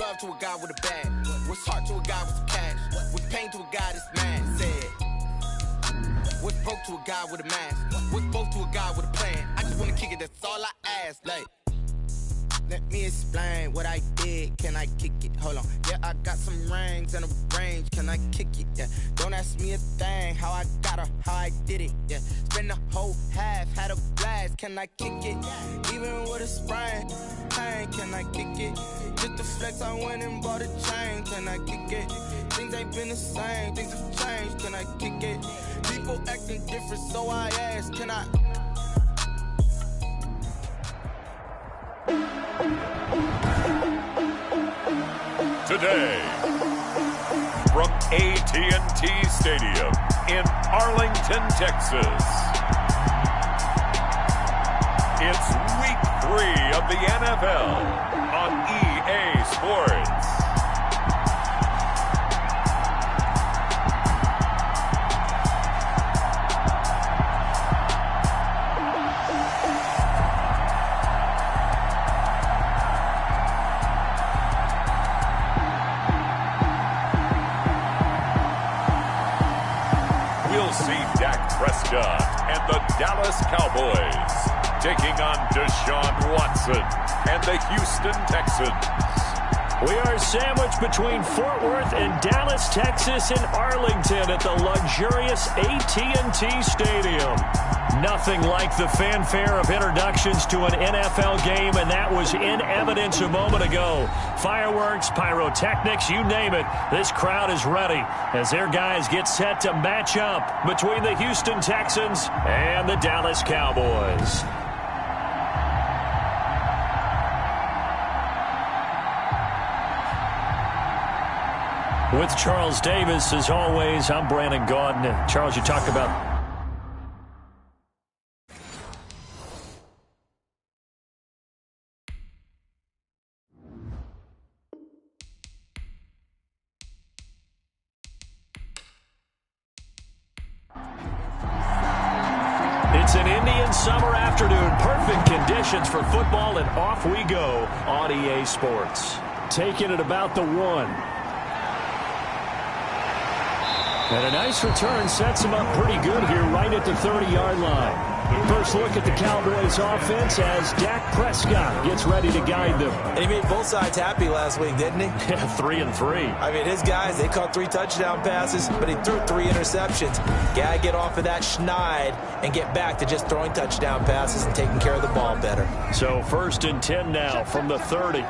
love to a guy with a bag? What's heart to a guy with some cash? What's pain to a guy that's mad? Said. What's broke to a guy with a mask? What's both to a guy with a plan? I just wanna kick it, that's all I ask. Like, let me explain what I did. Can I kick it? Hold on. Yeah, I got some rings and a range. Can I kick it? Yeah. Don't ask me a thing. How I got her, how I did it. Yeah. Spend the whole half, had a blast. Can I kick it? Even with a sprain, pain. Can I kick it? Just to flex, I went and bought a chain. Can I kick it? Things ain't been the same. Things have changed. Can I kick it? People acting different, so I ask. Can I? Today, from AT&T Stadium in Arlington, Texas, it's Week 3 of the NFL on EA Sports. Prescott and the Dallas Cowboys taking on Deshaun Watson and the Houston Texans. We are sandwiched between Fort Worth and Dallas, Texas, and Arlington at the luxurious AT&T Stadium. Nothing like the fanfare of introductions to an NFL game, and that was in evidence a moment ago. Fireworks, pyrotechnics, you name it. This crowd is ready as their guys get set to match up between the Houston Texans and the Dallas Cowboys. With Charles Davis, as always, I'm Brandon Gaudin. Charles, you talked about... It's an Indian summer afternoon. Perfect conditions for football, and off we go on EA Sports. Taking it about the 1. And a nice return sets him up pretty good here right at the 30-yard line. First look at the Cowboys offense as Dak Prescott gets ready to guide them. And he made both sides happy last week, didn't he? Yeah, 3 and 3. I mean, his guys, they caught 3 touchdown passes, but he threw 3 interceptions. Gotta get off of that schneid and get back to just throwing touchdown passes and taking care of the ball better. So 1st and 10 now from the 30.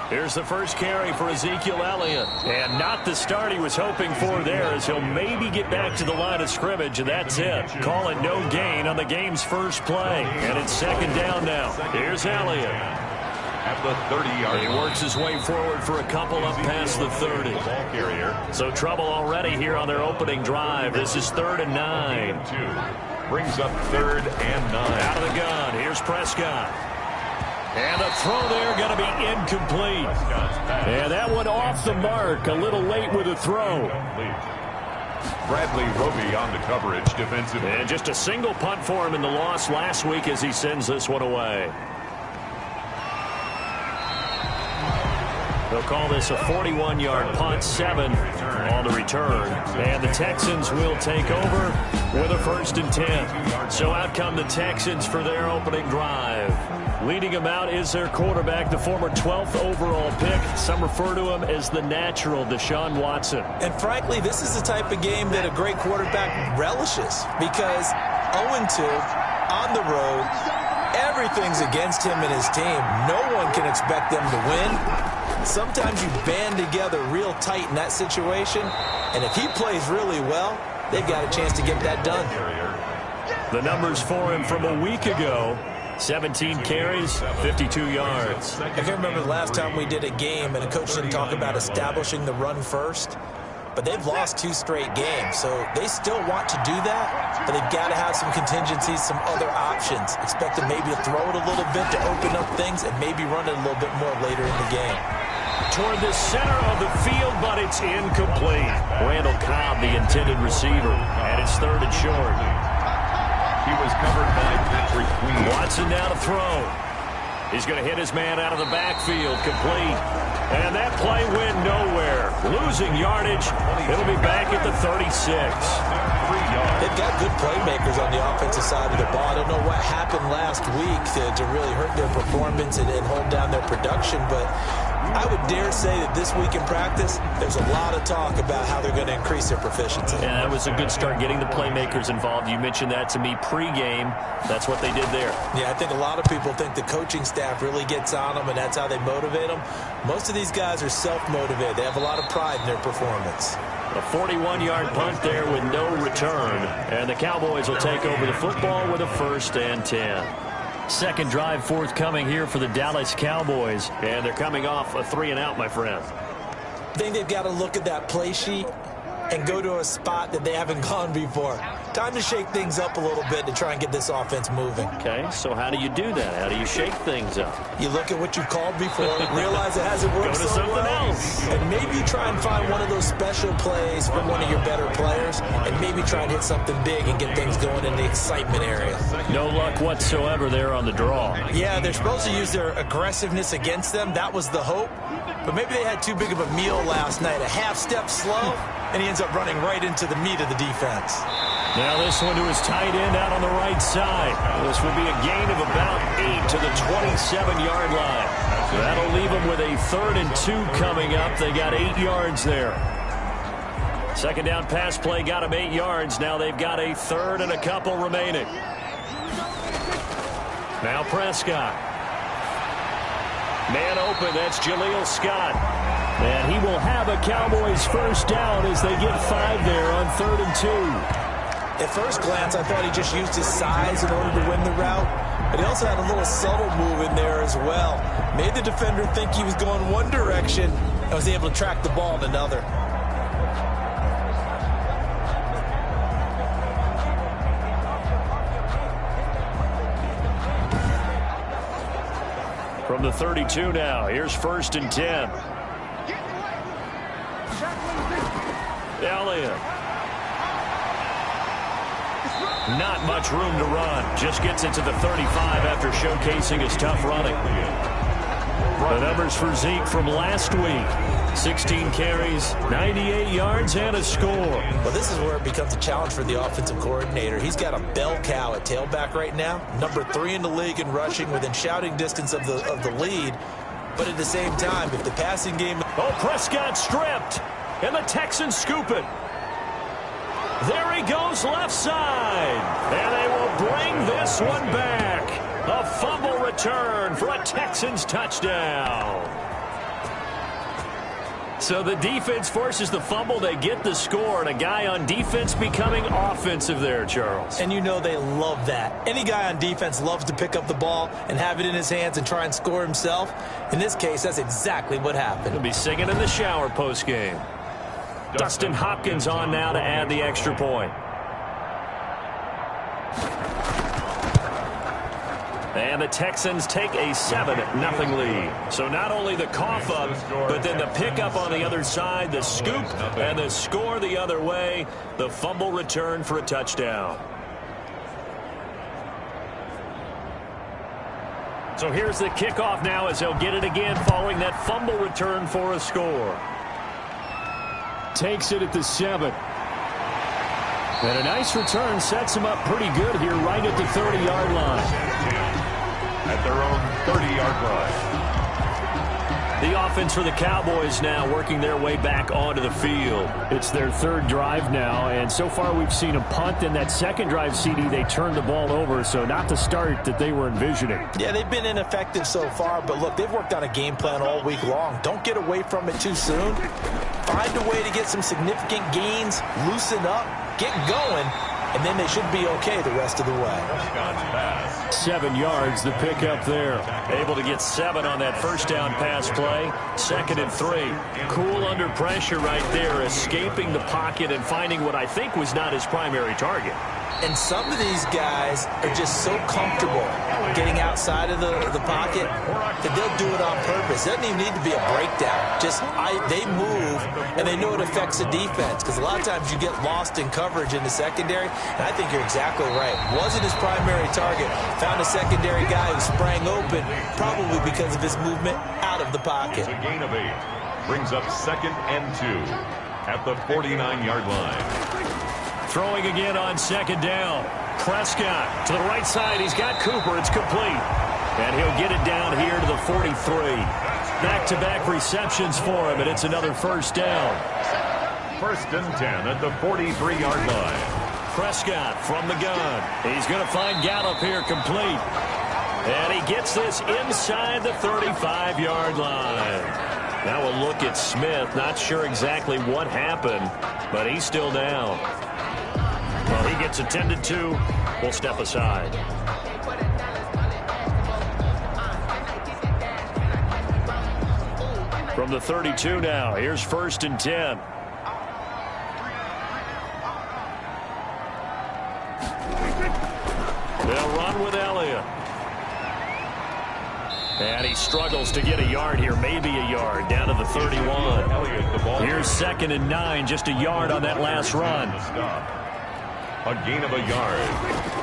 Here's the first carry for Ezekiel Elliott. And not the start he was hoping for there, as he'll maybe get back to the line of scrimmage, and that's it. Call it no gain on the game's first play. And it's 2nd down now. Here's Elliott. At the 30-yard He works his way forward for a couple up past the 30. So trouble already here on their opening drive. This is 3rd and 9. Brings up 3rd and 9. Out of the gun. Here's Prescott. And the throw there going to be incomplete. And that one off the mark. A little late with the throw. Bradley Roby on the coverage defensively. And just a single punt for him in the loss last week as he sends this one away. They'll call this a 41-yard punt, 7 on the return. And the Texans will take over with a 1st and 10. So out come the Texans for their opening drive. Leading them out is their quarterback, the former 12th overall pick. Some refer to him as the natural, Deshaun Watson. And frankly, this is the type of game that a great quarterback relishes, because 0-2 on the road, everything's against him and his team. No one can expect them to win. Sometimes you band together real tight in that situation, and if he plays really well, they've got a chance to get that done. The numbers for him from a week ago: 17 carries, 52 yards. I can remember the last time we did a game and a coach didn't talk about establishing the run first, but they've lost 2 straight games, so they still want to do that, but they've got to have some contingencies, some other options. Expect them maybe to throw it a little bit to open up things and maybe run it a little bit more later in the game. Toward the center of the field, but it's incomplete. Randall Cobb, the intended receiver, and it's 3rd and short. He was covered by Patrick Queen. Watson now to throw. He's going to hit his man out of the backfield, complete. And that play went nowhere. Losing yardage. It'll be back at the 36. They've got good playmakers on the offensive side of the ball. I don't know what happened last week to really hurt their performance and hold down their production, but I would dare say that this week in practice, there's a lot of talk about how they're going to increase their proficiency. Yeah, that was a good start, getting the playmakers involved. You mentioned that to me pregame. That's what they did there. Yeah, I think a lot of people think the coaching staff really gets on them, and that's how they motivate them. Most of these guys are self-motivated. They have a lot of pride in their performance. A 41-yard punt there with no return. And the Cowboys will take over the football with a 1st and 10. Second drive forthcoming here for the Dallas Cowboys. And they're coming off a 3-and-out, my friend. I think they've got to look at that play sheet and go to a spot that they haven't gone before. Time to shake things up a little bit to try and get this offense moving. Okay, so how do you do that? How do you shake things up? You look at what you called before, realize it hasn't worked so well. Go to something else. And maybe you try and find one of those special plays from one of your better players, and maybe try and hit something big and get things going in the excitement area. No luck whatsoever there on the draw. Yeah, they're supposed to use their aggressiveness against them. That was the hope. But maybe they had too big of a meal last night. A half step slow, and he ends up running right into the meat of the defense. Now this one to his tight end out on the right side. This will be a gain of about 8 to the 27-yard line. So that'll leave them with a 3rd and 2 coming up. They got 8 yards there. Second down pass play got them 8 yards. Now they've got a 3rd and a couple remaining. Now Prescott. Man open, that's Jaleel Scott. And he will have a Cowboys 1st down as they get 5 there on 3rd and 2. At first glance, I thought he just used his size in order to win the route. But he also had a little subtle move in there as well. Made the defender think he was going one direction and was able to track the ball in another. From the 32 now, here's 1st and 10. Elliott. Not much room to run. Just gets it to the 35 after showcasing his tough running. The numbers for Zeke from last week. 16 carries, 98 yards, and a score. Well, this is where it becomes a challenge for the offensive coordinator. He's got a bell cow at tailback right now. Number 3 in the league in rushing, within shouting distance of the lead. But at the same time, if the passing game... Oh, Prescott stripped. And the Texans scoop it. There he goes left side. And they will bring this one back. A fumble return for a Texans touchdown. So the defense forces the fumble. They get the score. And a guy on defense becoming offensive there, Charles. And you know they love that. Any guy on defense loves to pick up the ball and have it in his hands and try and score himself. In this case, that's exactly what happened. He'll be singing in the shower postgame. Dustin Hopkins on now to add the extra point. And the Texans take a 7-0 lead. So not only the cough up, but then the pickup on the other side, the scoop, and the score the other way. The fumble return for a touchdown. So here's the kickoff now as they'll get it again following that fumble return for a score. Takes it at the 7. And a nice return sets him up pretty good here right at the 30-yard line. At their own 30-yard line. The offense for the Cowboys now working their way back onto the field. It's their 3rd drive now, and so far we've seen a punt. In that 2nd drive, CD, they turned the ball over, so not the start that they were envisioning. Yeah, they've been ineffective so far, but look, they've worked on a game plan all week long. Don't get away from it too soon. Find a way to get some significant gains, loosen up, get going, and then they should be okay the rest of the way. 7 yards, the pickup there. Able to get 7 on that first down pass play. 2nd and 3. Cool under pressure right there, escaping the pocket and finding what I think was not his primary target. And some of these guys are just so comfortable getting outside of the pocket that they'll do it on purpose. It doesn't even need to be a breakdown. They move, and they know it affects the defense, because a lot of times you get lost in coverage in the secondary, and I think you're exactly right. Wasn't his primary target. Found a secondary guy who sprang open, probably because of his movement out of the pocket. It's a gain of 8. Brings up 2nd and 2 at the 49-yard line. Throwing again on 2nd down. Prescott to the right side. He's got Cooper. It's complete. And he'll get it down here to the 43. Back-to-back receptions for him, and it's another 1st down. 1st and 10 at the 43-yard line. Prescott from the gun. He's going to find Gallup here complete. And he gets this inside the 35-yard line. Now a look at Smith. Not sure exactly what happened, but he's still down. Well, he gets attended to. We'll step aside. From the 32 now, here's 1st and 10. They'll run with Elliott. And he struggles to get a yard here, maybe a yard, down to the 31. Here's 2nd and 9, just a yard on that last run. A gain of a yard.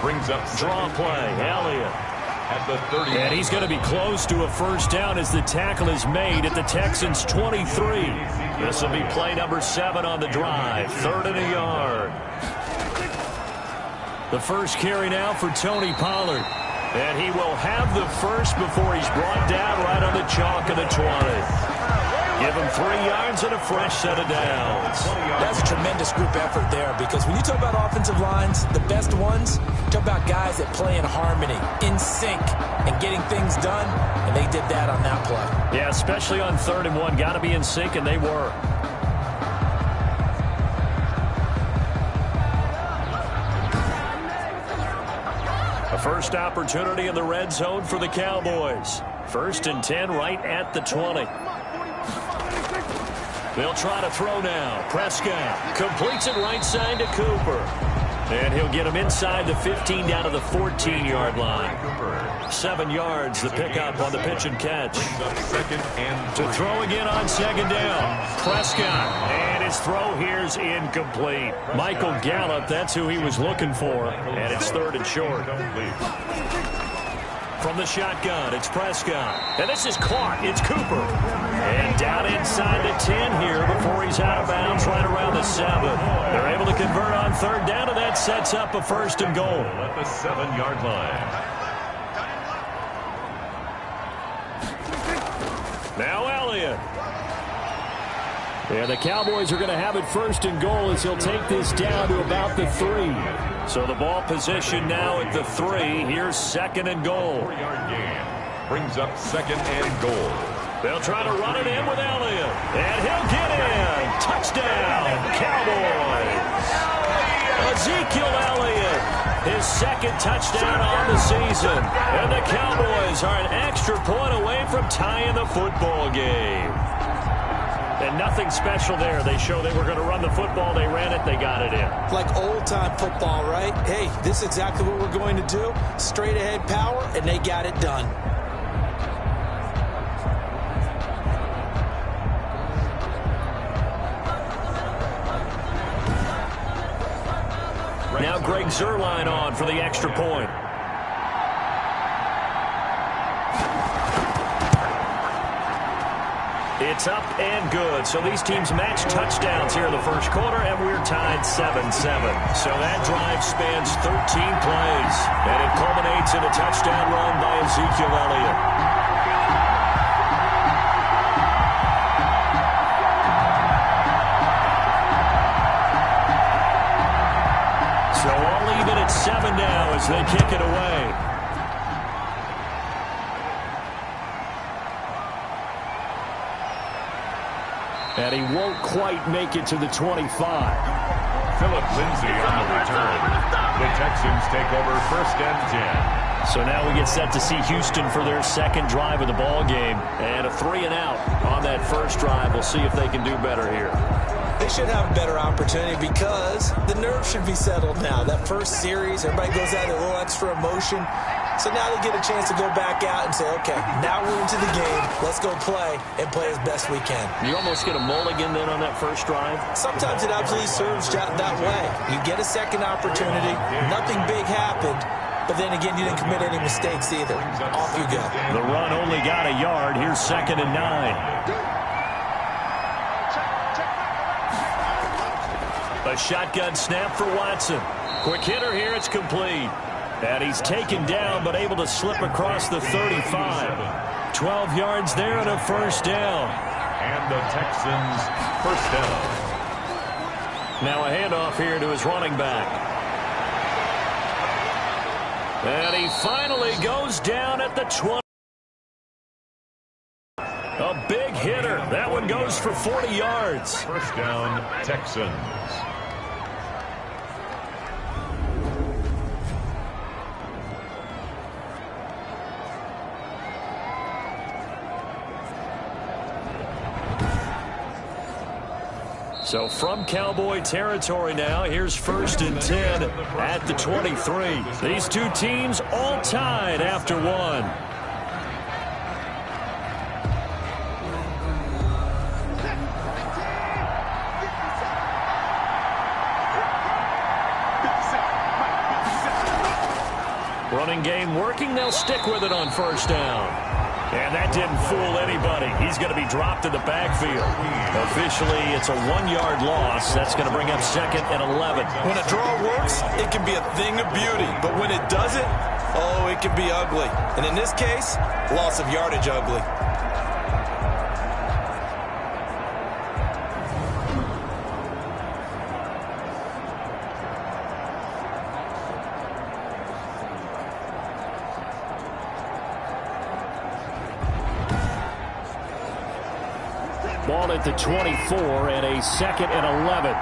Brings up draw play, Elliott. At the 30. And he's going to be close to a 1st down as the tackle is made at the Texans' 23. This will be play number 7 on the drive. 3rd and a yard. The first carry now for Tony Pollard. And he will have the first before he's brought down right on the chalk of the 20. Give him 3 yards and a fresh set of downs. That's a tremendous group effort there, because when you talk about offensive lines, the best ones, talk about guys that play in harmony, in sync, and getting things done, and they did that on that play. Yeah, especially on 3rd and 1. Got to be in sync, and they were. A first opportunity in the red zone for the Cowboys. 1st and 10 right at the 20. They'll try to throw now. Prescott completes it right side to Cooper. And he'll get him inside the 15 down to the 14-yard line. 7 yards, the pickup on the pitch and catch. To throw again on 2nd down. Prescott. And his throw here's incomplete. Michael Gallup, that's who he was looking for. And it's 3rd and short. From the shotgun, it's Prescott. And this is caught. It's Cooper. And down inside the 10 here before he's out of bounds right around the 7. They're able to convert on 3rd down, and that sets up a 1st and goal. At the 7-yard line. Now Elliott. And the Cowboys are going to have it 1st and goal as he'll take this down to about the 3. So the ball position now at the 3. Here's 2nd and goal. 4-yard gain. Brings up 2nd and goal. They'll try to run it in with Elliott. And he'll get in. Touchdown, Cowboys. Ezekiel Elliott, his 2nd touchdown on the season. And the Cowboys are an extra point away from tying the football game. And nothing special there. They show they were going to run the football. They ran it. They got it in. Like old-time football, right? Hey, this is exactly what we're going to do. Straight-ahead power, and they got it done. Now Greg Zuerlein on for the extra point. It's up and good. So these teams match touchdowns here in the first quarter, and we're tied 7-7. So that drive spans 13 plays, and it culminates in a touchdown run by Ezekiel Elliott. So all even at 7 now as they kick it away. And he won't quite make it to the 25. Phillip Lindsay on the return. The Texans take over 1st and 10. So now we get set to see Houston for their 2nd drive of the ball game. And a 3-and-out on that first drive. We'll see if they can do better here. They should have a better opportunity because the nerves should be settled now. That first series, everybody goes out with a little extra emotion. So now they get a chance to go back out and say, okay, now we're into the game. Let's go play and play as best we can. You almost get a mulligan then on that first drive? Sometimes it absolutely serves that way. You get a second opportunity. Nothing big happened. But then again, you didn't commit any mistakes either. Off you go. The run only got a yard. Here's 2nd and 9. A shotgun snap for Watson. Quick hitter here. It's complete. And he's taken down but able to slip across the 35. 12 yards there and a first down. And the Texans first down. Now a handoff here to his running back. And he finally goes down at the 20. A big hitter. That one goes for 40 yards. First down, Texans. So from Cowboy territory now, here's 1st and 10 at the 23. These two teams all tied after one. Running game working. They'll stick with it on first down. And that didn't fool anybody. He's going to be dropped in the backfield. Officially, it's a 1-yard loss. That's going to bring up 2nd and 11. When a draw works, it can be a thing of beauty. But when it doesn't, oh, it can be ugly. And in this case, loss of yardage ugly. Ball at the 24 and a 2nd and 11.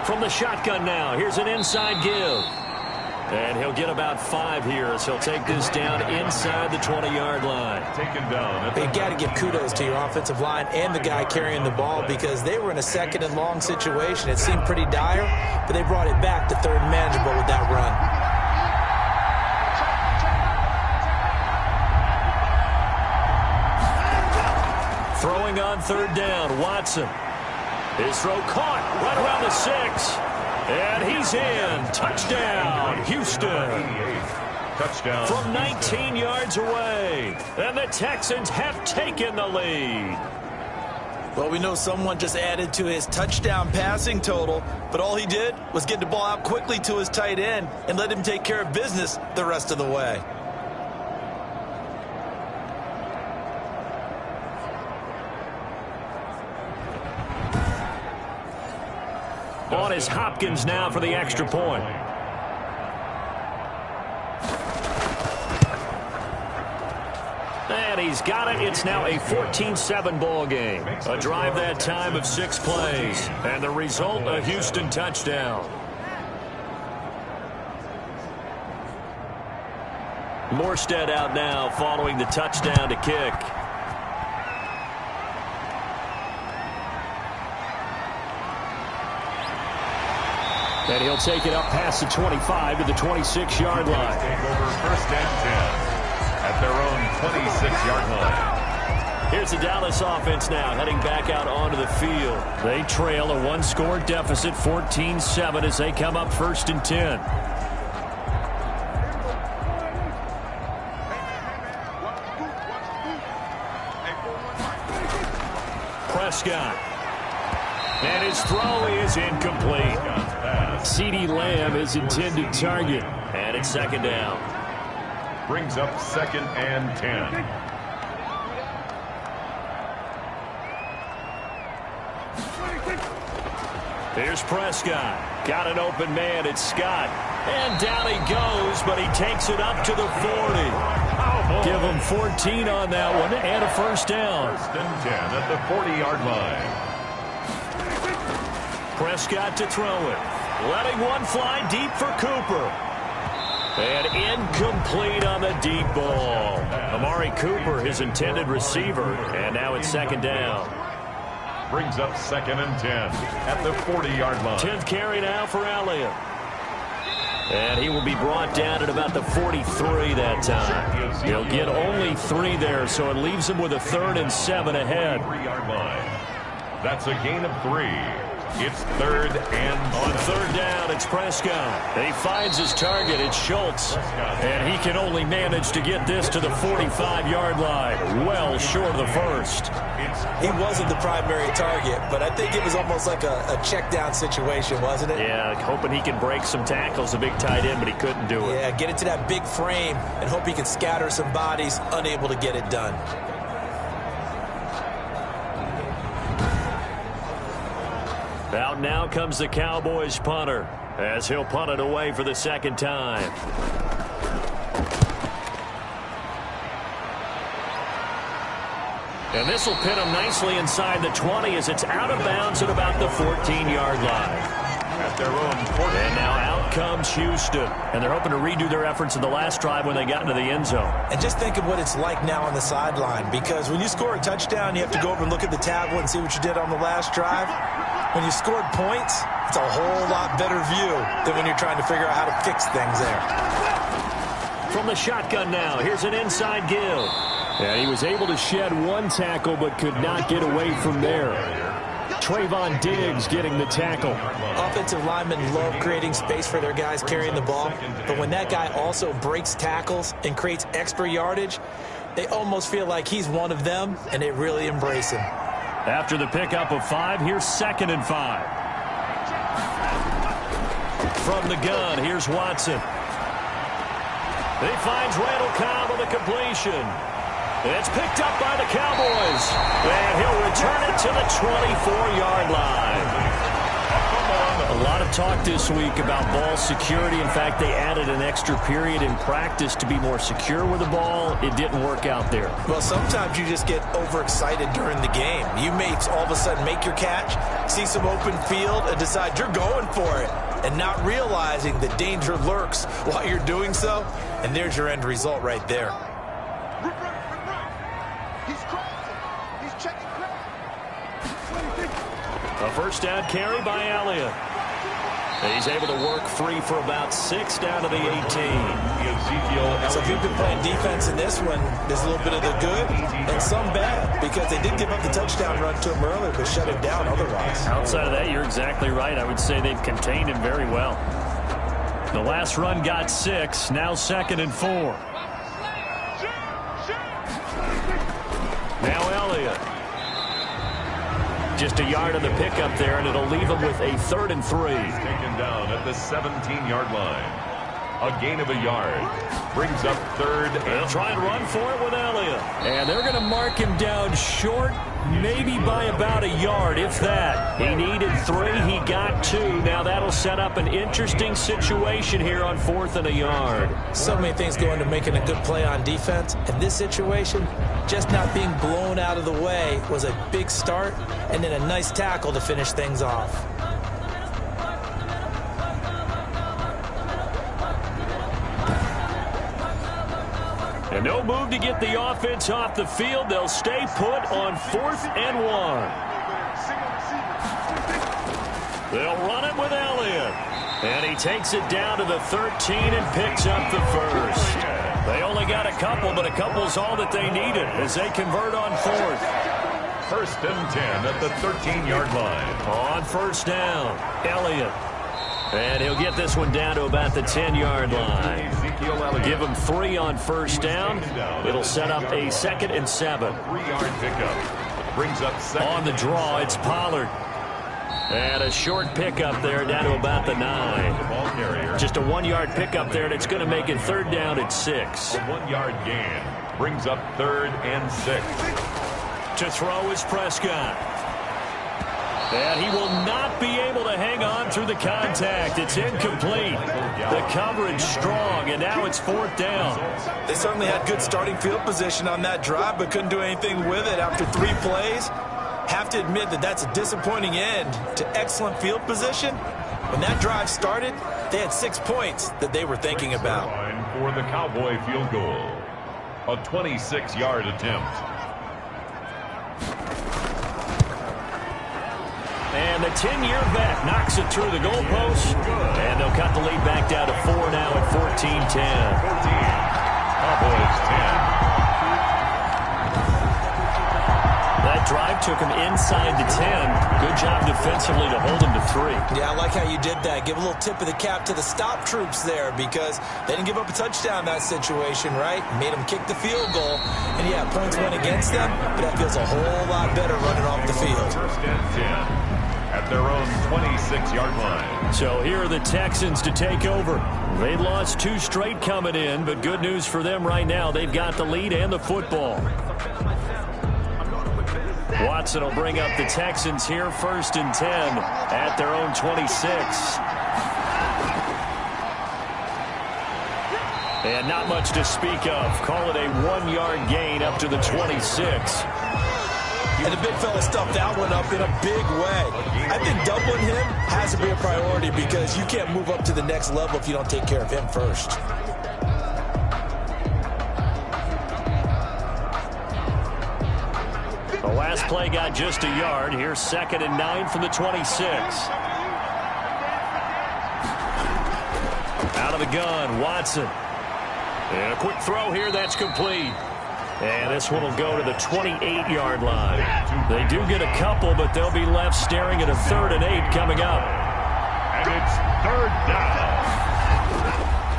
From the shotgun now, here's an inside give. And he'll get about 5 here as he'll take this down inside the 20-yard line. Taken down. But you got to give kudos to your offensive line and the guy carrying the ball because they were in a 2nd and long situation. It seemed pretty dire, but they brought it back to 3rd and manageable with that run. Throwing on 3rd down, Watson. His throw caught right around the 6. And he's in. Touchdown, Houston. Touchdown. From 19 yards away. And the Texans have taken the lead. Well, we know someone just added to his touchdown passing total, but all he did was get the ball out quickly to his tight end and let him take care of business the rest of the way. On is Hopkins now for the extra point. And he's got it. It's now a 14-7 ball game. A drive that time of 6 plays. And the result, a Houston touchdown. Morstead out now following the touchdown to kick. And he'll take it up past the 25 to the 26-yard line. Take over 1st and 10 at their own 26-yard line. Here's the Dallas offense now heading back out onto the field. They trail a 1-score deficit, 14-7, as they come up 1st and 10. Prescott. And his throw is incomplete. CeeDee Lamb is intended target. And it's 2nd down. Brings up 2nd and 10. Here's Prescott. Got an open man. It's Scott. And down he goes, but he takes it up to the 40. Give him 14 on that one and a first down. 1st and 10 at the 40-yard line. Prescott to throw it. Letting one fly deep for Cooper. And incomplete on the deep ball. Amari Cooper, his intended receiver, and now it's second down. Brings up 2nd and 10 at the 40-yard line. 10th carry now for Elliott. And he will be brought down at about the 43 that time. He'll get only 3 there, so it leaves him with a 3rd and 7 ahead. 3-yard line. That's a gain of 3. It's 3rd and on 3rd down, it's Prescott. He finds his target. It's Schultz. And he can only manage to get this to the 45-yard line. Well short of the first. He wasn't the primary target, but I think it was almost like a check down situation, wasn't it? Yeah, hoping he can break some tackles, a big tight end, but he couldn't do it. Yeah, get it to that big frame and hope he can scatter some bodies, unable to get it done. Out now comes the Cowboys punter as he'll punt it away for the 2nd time. And this will pin him nicely inside the 20 as it's out of bounds at about the 14-yard line. At their own 40. And now out comes Houston. And they're hoping to redo their efforts in the last drive when they got into the end zone. And just think of what it's like now on the sideline, because when you score a touchdown, you have to go over and look at the tablet and see what you did on the last drive. When you scored points, it's a whole lot better view than when you're trying to figure out how to fix things there. From the shotgun now, here's an inside give. And he was able to shed 1 tackle but could not get away from there. Trayvon Diggs getting the tackle. Offensive linemen love creating space for their guys carrying the ball, but when that guy also breaks tackles and creates extra yardage, they almost feel like he's one of them, and they really embrace him. After the pickup of 5, here's 2nd and 5. From the gun, here's Watson. He finds Randall Cobb on the completion. It's picked up by the Cowboys. And he'll return it to the 24-yard line. A lot of talk this week about ball security. In fact, they added an extra period in practice to be more secure with the ball. It didn't work out there. Well, sometimes you just get overexcited during the game. You may all of a sudden make your catch, see some open field, and decide you're going for it, and not realizing the danger lurks while you're doing so. And there's your end result right there. A first down carry by Elliott. He's able to work free for about 6 down to the 18. So if you've been playing defense in this one, there's a little bit of the good and some bad, because they did give up the touchdown run to him earlier, but shut him down otherwise. Outside of that, you're exactly right. I would say they've contained him very well. The last run got 6, now 2nd and 4. Now Elliott. Just a yard on the pickup there, and it'll leave him with a 3rd and 3. Taken down at the 17-yard line. A gain of a yard. Brings up 3rd. They'll try and run for it with Elliott. And they're going to mark him down short, maybe by about a yard, if that. He needed 3. He got 2. Now that'll set up an interesting situation here on 4th and a yard. So many things go into making a good play on defense. In this situation, just not being blown out of the way was a big start, and then a nice tackle to finish things off. And no move to get the offense off the field. They'll stay put on 4th and 1. They'll run it with Elliott. And he takes it down to the 13 and picks up the first. They only got a couple, but a couple's all that they needed as they convert on 4th. 1st and 10 at the 13-yard line. On 1st down, Elliott. And he'll get this one down to about the 10-yard line. Give him 3 on 1st down. It'll set up a 2nd and 7. 3-yard pickup. Brings up 2nd. On the draw, it's Pollard. And a short pickup there down to about the 9. Just a 1-yard pickup there, and it's going to make it 3rd down at 6. A 1-yard gain. Brings up 3rd and 6. To throw is Prescott. And he will not be able to hang on through the contact. It's incomplete. The coverage strong, and now it's 4th down. They certainly had good starting field position on that drive, but couldn't do anything with it after 3 plays. Have to admit that that's a disappointing end to excellent field position, When that drive started, they had 6 points that they were thinking about. For the Cowboy field goal, a 26-yard attempt. And the 10-year vet knocks it through the goalpost. And they'll cut the lead back down to 4 now at 14-10. Cowboys 10. That drive took him inside the 10. Good job defensively to hold him to 3. Yeah, I like how you did that. Give a little tip of the cap to the stop troops there because they didn't give up a touchdown in that situation, right? Made them kick the field goal. And, yeah, points went against them, but that feels a whole lot better running off the field. First and 10 at their own 26-yard line. So here are the Texans to take over. They've lost 2 straight coming in, but good news for them right now. They've got the lead and the football. Watson will bring up the Texans here, 1st and 10 at their own 26. And not much to speak of. Call it a 1-yard gain up to the 26. And the big fella stuffed that one up in a big way. I think doubling him has to be a priority because you can't move up to the next level if you don't take care of him first. The last play got just a yard. Here's 2nd and 9 from the 26. Out of the gun, Watson. And a quick throw here, that's complete. And this one will go to the 28-yard line. They do get a couple, but they'll be left staring at a 3rd and 8 coming up. And it's 3rd down.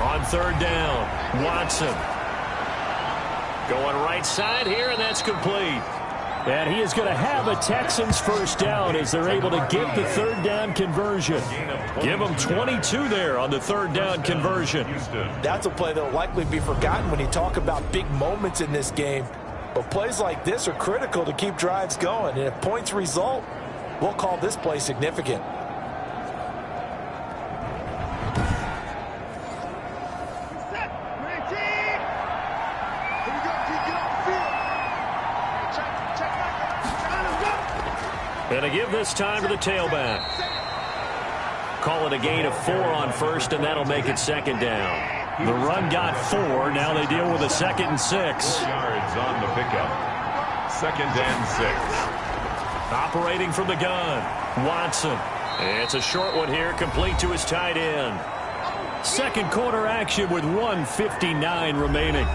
On 3rd down, Watson. Going right side here, and that's complete. And he is going to have a Texans first down as they're able to get the 3rd down conversion. Give them 22 there on the 3rd down conversion. That's a play that will likely be forgotten when you talk about big moments in this game. But plays like this are critical to keep drives going. And if points result, we'll call this play significant. And to give this time to the tailback. Call it a gain of 4 on 1st, and that'll make it 2nd down. The run got 4. Now they deal with a 2nd and 6. 4 yards on the pickup. 2nd and 6. Operating from the gun, Watson. It's a short one here, complete to his tight end. 2nd quarter action with 1:59 remaining.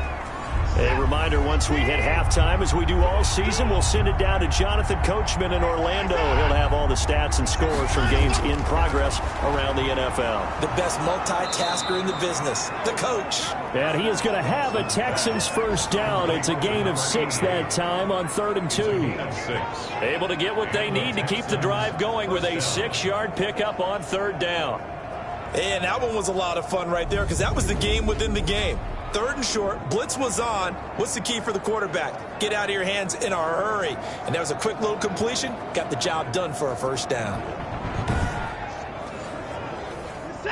A reminder, once we hit halftime, as we do all season, we'll send it down to Jonathan Coachman in Orlando. He'll have all the stats and scores from games in progress around the NFL. The best multitasker in the business, the coach. And he is going to have a Texans first down. It's a gain of 6 that time on 3rd and 2. Able to get what they need to keep the drive going with a 6-yard pickup on 3rd down. And that one was a lot of fun right there because that was the game within the game. 3rd and short, blitz was on. What's the key for the quarterback? Get out of your hands in a hurry. And that was a quick little completion. Got the job done for a first down.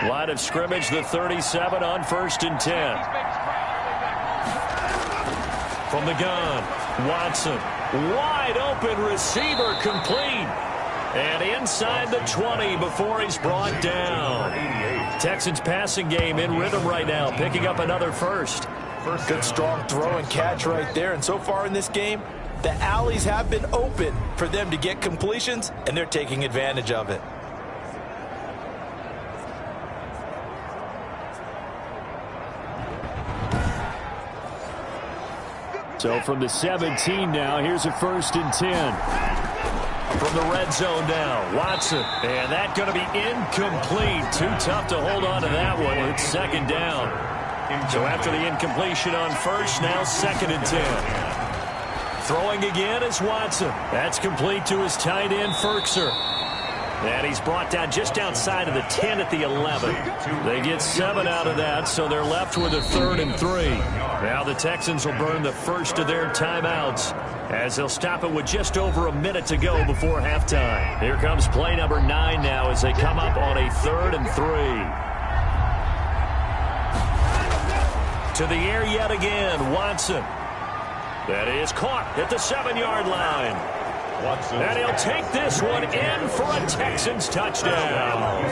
Line of scrimmage, the 37 on 1st and 10. From the gun, Watson. Wide open receiver complete. And inside the 20 before he's brought down. Texans passing game in rhythm right now, picking up another first. Good strong throw and catch right there. And so far in this game, the alleys have been open for them to get completions, and they're taking advantage of it. So from the 17 now, here's a 1st and 10. From the red zone now, Watson. And that's going to be incomplete. Too tough to hold on to that one. It's 2nd down. So after the incompletion on 1st, now 2nd and 10. Throwing again is Watson. That's complete to his tight end, Ferkser. And he's brought down just outside of the 10 at the 11. They get 7 out of that, so they're left with a 3rd and 3. Now the Texans will burn the first of their timeouts as they'll stop it with just over a minute to go before halftime. Here comes play number 9 now as they come up on a 3rd and 3. To the air yet again, Watson. That is caught at the 7-yard line. And he'll take this one in for a Texans touchdown.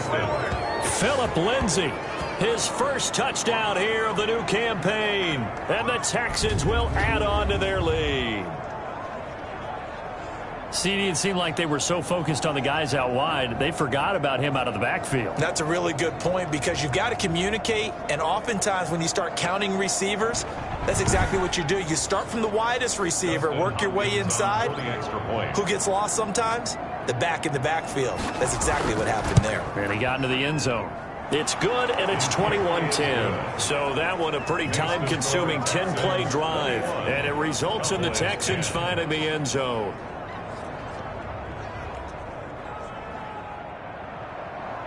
Phillip Lindsay, his first touchdown here of the new campaign. And the Texans will add on to their lead. CD, it seemed like they were so focused on the guys out wide, they forgot about him out of the backfield. That's a really good point because you've got to communicate, and oftentimes when you start counting receivers, that's exactly what you do. You start from the widest receiver, work your way inside. Who gets lost sometimes? The back in the backfield. That's exactly what happened there. And he got into the end zone. It's good, and it's 21-10. So that one a pretty time-consuming 10-play drive, and it results in the Texans finding the end zone.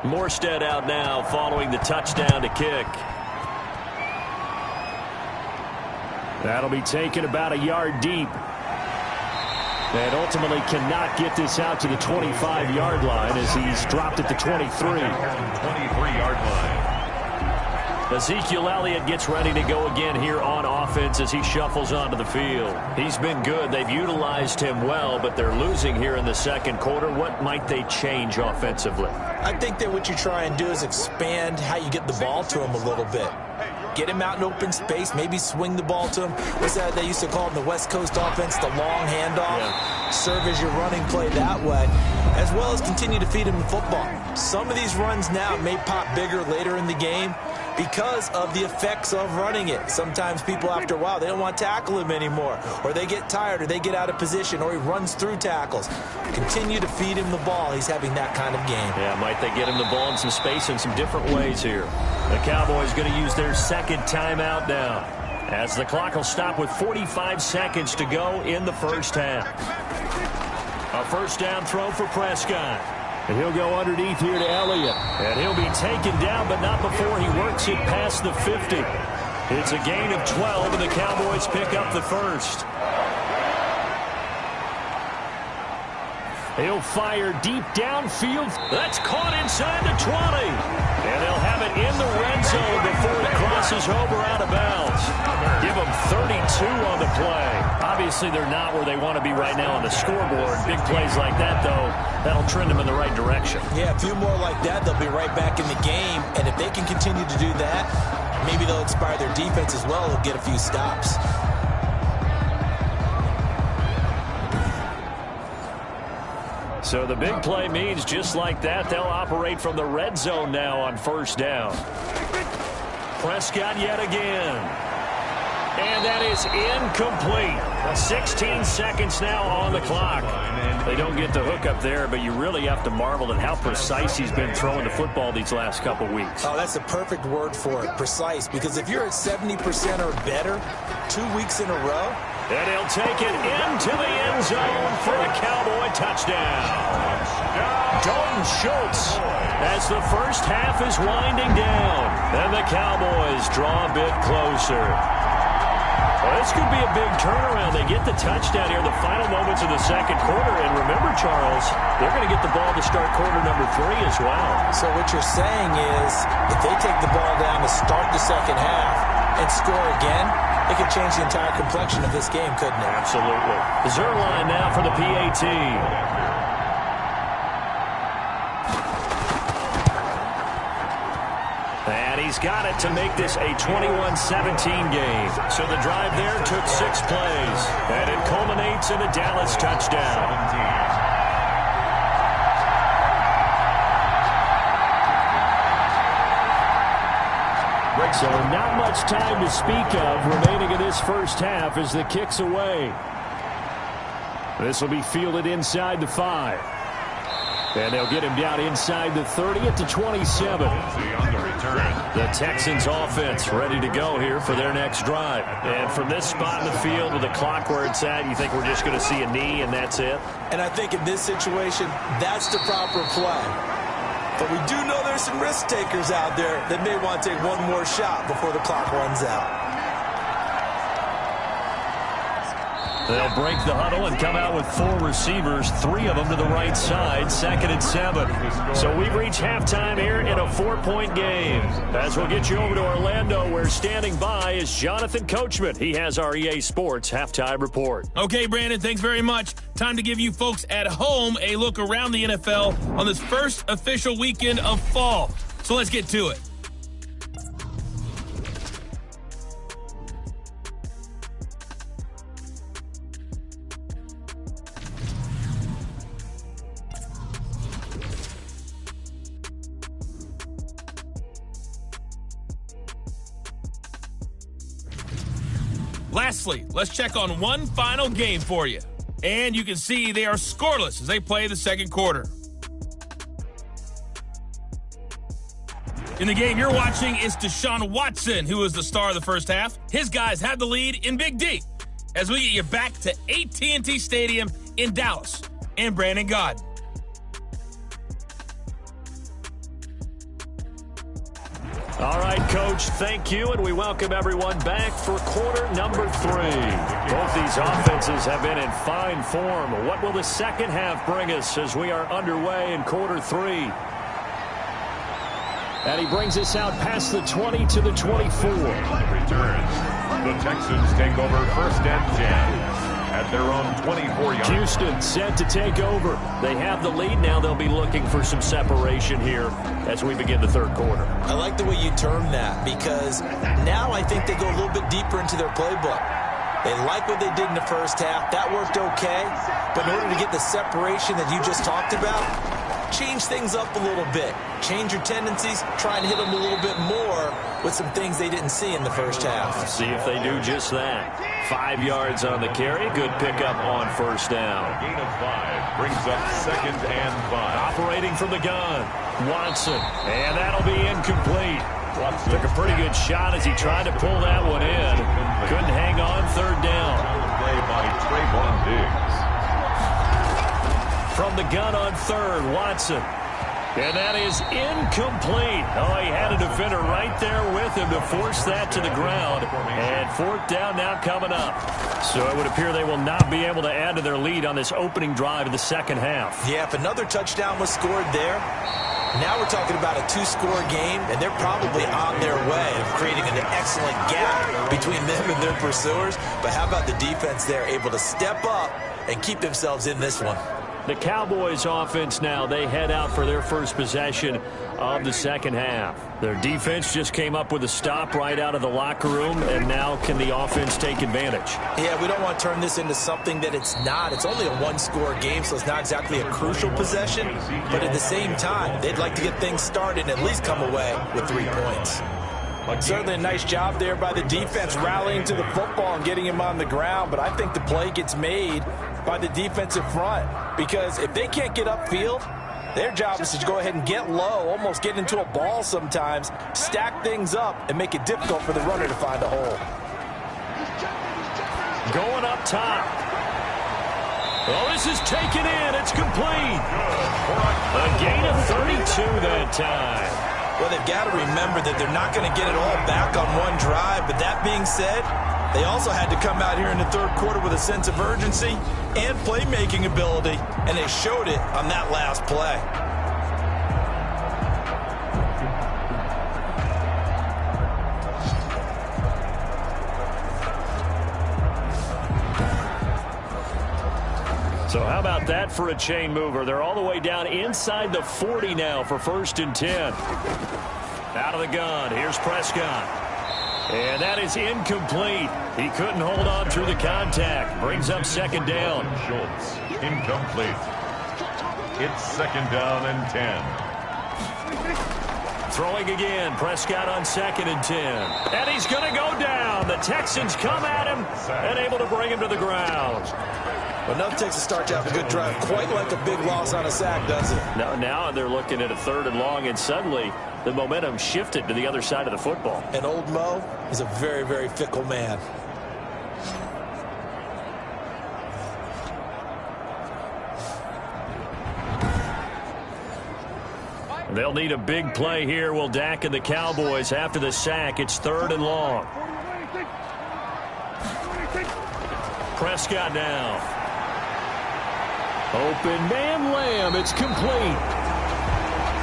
Morstead out now following the touchdown to kick. That'll be taken about a yard deep. And ultimately cannot get this out to the 25-yard line as he's dropped at the 23. 23-yard line. Ezekiel Elliott gets ready to go again here on offense as he shuffles onto the field. He's been good. They've utilized him well, but they're losing here in the second quarter. What might they change offensively? I think that what you try and do is expand how you get the ball to him a little bit. Get him out in open space, maybe swing the ball to him. What's that they used to call in the West Coast offense, the long handoff? Yeah. Serve as your running play that way, as well as continue to feed him the football. Some of these runs now may pop bigger later in the game because of the effects of running it. Sometimes people, after a while, they don't want to tackle him anymore, or they get tired, or they get out of position, or he runs through tackles. Continue to feed him the ball. He's having that kind of game. Yeah, might they get him the ball in some space in some different ways here. The Cowboys going to use their second timeout now, as the clock will stop with 45 seconds to go in the first half. A first down throw for Prescott. And he'll go underneath here to Elliott. And he'll be taken down, but not before he works it past the 50. It's a gain of 12, and the Cowboys pick up the first. He'll fire deep downfield. That's caught inside the 20. And they'll have it in the red zone before it crosses over out of bounds. Give them 32 on the play. Obviously, they're not where they want to be right now on the scoreboard. Big plays like that, though, that'll trend them in the right direction. Yeah, a few more like that, they'll be right back in the game. And if they can continue to do that, maybe they'll inspire their defense as well. They'll get a few stops. So the big play means just like that, they'll operate from the red zone now on first down. Prescott yet again. And that is incomplete. 16 seconds now on the clock. They don't get the hook up there, but you really have to marvel at how precise he's been throwing the football these last couple weeks. Oh, that's the perfect word for it, precise. Because if you're at 70% or better 2 weeks in a row, and he'll take it into the end zone for a Cowboy touchdown. Dalton Schultz as the first half is winding down. And the Cowboys draw a bit closer. Well, this could be a big turnaround. They get the touchdown here in the final moments of the second quarter. And remember, Charles, they're going to get the ball to start quarter number 3 as well. So what you're saying is if they take the ball down to start the second half and score again, it could change the entire complexion of this game, couldn't it? Absolutely. Zerline now for the PAT. And he's got it to make this a 21-17 game. So the drive there took 6 plays. And it culminates in a Dallas touchdown. So not much time to speak of remaining in this first half as the kick's away. This will be fielded inside the 5. And they'll get him down inside the 30 at the 27. The Texans offense ready to go here for their next drive. And from this spot in the field with the clock where it's at, you think we're just going to see a knee and that's it? And I think in this situation, that's the proper play. But we do know there's some risk takers out there that may want to take one more shot before the clock runs out. They'll break the huddle and come out with 4 receivers, 3 of them to the right side, 2nd and 7. So we've reached halftime here in a 4-point game. As we'll get you over to Orlando, where standing by is Jonathan Coachman. He has our EA Sports halftime report. Okay, Brandon, thanks very much. Time to give you folks at home a look around the NFL on this first official weekend of fall. So let's get to it. Lastly, let's check on one final game for you. And you can see they are scoreless as they play the second quarter. In the game you're watching is Deshaun Watson, who is the star of the first half. His guys have the lead in Big D as we get you back to AT&T Stadium in Dallas and Brandon Gaudin. All right, Coach, thank you, and we welcome everyone back for quarter number 3. Both these offenses have been in fine form. What will the second half bring us as we are underway in quarter 3? And he brings us out past the 20 to the 24. Returns. The Texans take over 1st and 10 at their own 24-yard. Houston set to take over. They have the lead now. They'll be looking for some separation here as we begin the third quarter. I like the way you term that, because now I think they go a little bit deeper into their playbook. They like what they did in the first half. That worked okay. But in order to get the separation that you just talked about, change things up a little bit. Change your tendencies. Try and hit them a little bit more with some things they didn't see in the first half. See if they do just that. 5 yards on the carry. Good pickup on first down. A gain of 5 brings up 2nd and 5. Operating from the gun, Watson. And that'll be incomplete. Watson took a pretty good shot as he tried to pull that one in. Couldn't hang on, 3rd down. Play by Trayvon Diggs. From the gun on 3rd, Watson. And that is incomplete. Oh, he had a defender right there with him to force that to the ground. And 4th down now coming up. So it would appear they will not be able to add to their lead on this opening drive of the second half. Yeah, if another touchdown was scored there, now we're talking about a 2-score game, and they're probably on their way of creating an excellent gap between them and their pursuers. But how about the defense there, able to step up and keep themselves in this one? The Cowboys offense now, they head out for their first possession of the second half. Their defense just came up with a stop right out of the locker room, and now can the offense take advantage? Yeah, we don't want to turn this into something that it's not. It's only a 1-score game, so it's not exactly a crucial possession. But at the same time, they'd like to get things started and at least come away with 3 points. Certainly a nice job there by the defense rallying to the football and getting him on the ground, but I think the play gets made by the defensive front, because if they can't get upfield, their job is to go ahead and get low, almost get into a ball sometimes, stack things up, and make it difficult for the runner to find a hole. Going up top. Well, this is taken in. It's complete. A gain of 32 that time. Well, they've got to remember that they're not going to get it all back on one drive. But that being said, they also had to come out here in the third quarter with a sense of urgency and playmaking ability, and they showed it on that last play. So how about that for a chain mover? They're all the way down inside the 40 now for 1st and 10. Out of the gun. Here's Prescott. And that is incomplete. He couldn't hold on through the contact. Brings up 2nd down. Schultz, incomplete. It's 2nd down and 10. Throwing again. Prescott on 2nd and 10. And he's going to go down. The Texans come at him and able to bring him to the ground. Another Texas start to have a good drive, quite like a big loss on a sack, doesn't it? Now they're looking at a 3rd and long, and suddenly the momentum shifted to the other side of the football. And old Mo is a very, very fickle man. They'll need a big play here, will Dak and the Cowboys. After the sack, it's 3rd and long. Prescott now. Open man Lamb. It's complete.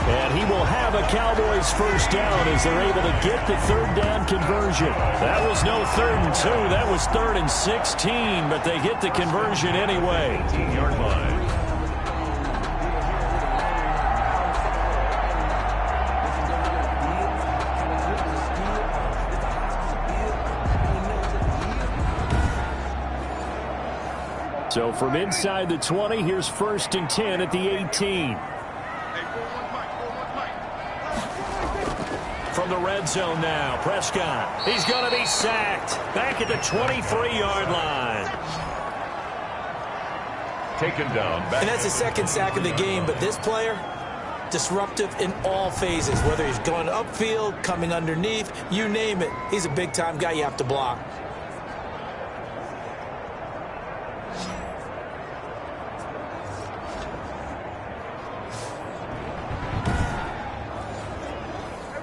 And he will have a Cowboys first down as they're able to get the third down conversion. That was no 3rd and 2. That was 3rd and 16, but they get the conversion anyway. 18-yard line. So from inside the 20, here's 1st and 10 at the 18. From the red zone now, Prescott. He's going to be sacked. Back at the 23-yard line. Taken down. And that's the 2nd sack of the game, but this player, disruptive in all phases, whether he's going upfield, coming underneath, you name it. He's a big-time guy you have to block.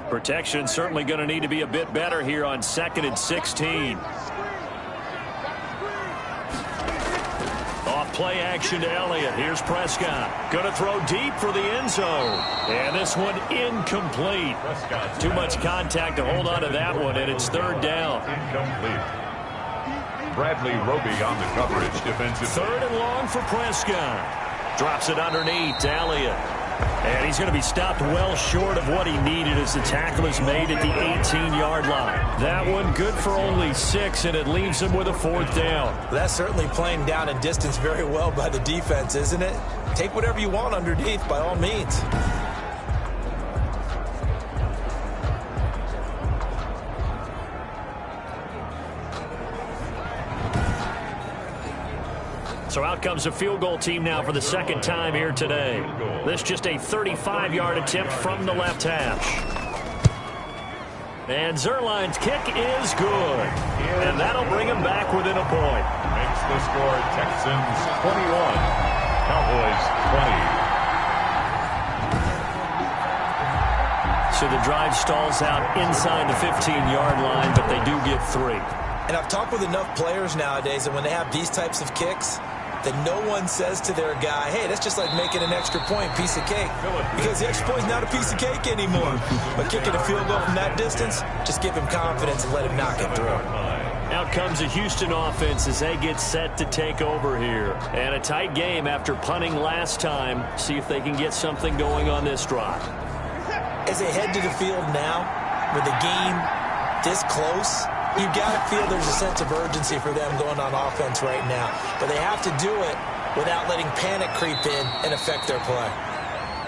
Protection certainly going to need to be a bit better here on 2nd and 16. Off play action to Elliott. Here's Prescott. Going to throw deep for the end zone. And this one incomplete. Too much contact to hold on to that one, and it's 3rd down. Incomplete. Bradley Roby on the coverage. Defensive. 3rd and long for Prescott. Drops it underneath to Elliott. And he's going to be stopped well short of what he needed as the tackle is made at the 18-yard line. That one good for only 6, and it leaves him with a 4th down. That's certainly playing down and distance very well by the defense, isn't it? Take whatever you want underneath by all means. So out comes a field goal team now for the 2nd time here today. This just a 35-yard attempt from the left hash. And Zerline's kick is good. And that'll bring him back within a point. Makes the score Texans 21, Cowboys 20. So the drive stalls out inside the 15-yard line, but they do get 3. And I've talked with enough players nowadays that when they have these types of kicks, that no one says to their guy, hey, that's just like making an extra point, piece of cake. Because the extra point's not a piece of cake anymore. But kicking a field goal from that distance, just give him confidence and let him knock it through. Out comes the Houston offense as they get set to take over here. And a tight game after punting last time. See if they can get something going on this drive. As they head to the field now, with the game this close, you got to feel there's a sense of urgency for them going on offense right now. But they have to do it without letting panic creep in and affect their play.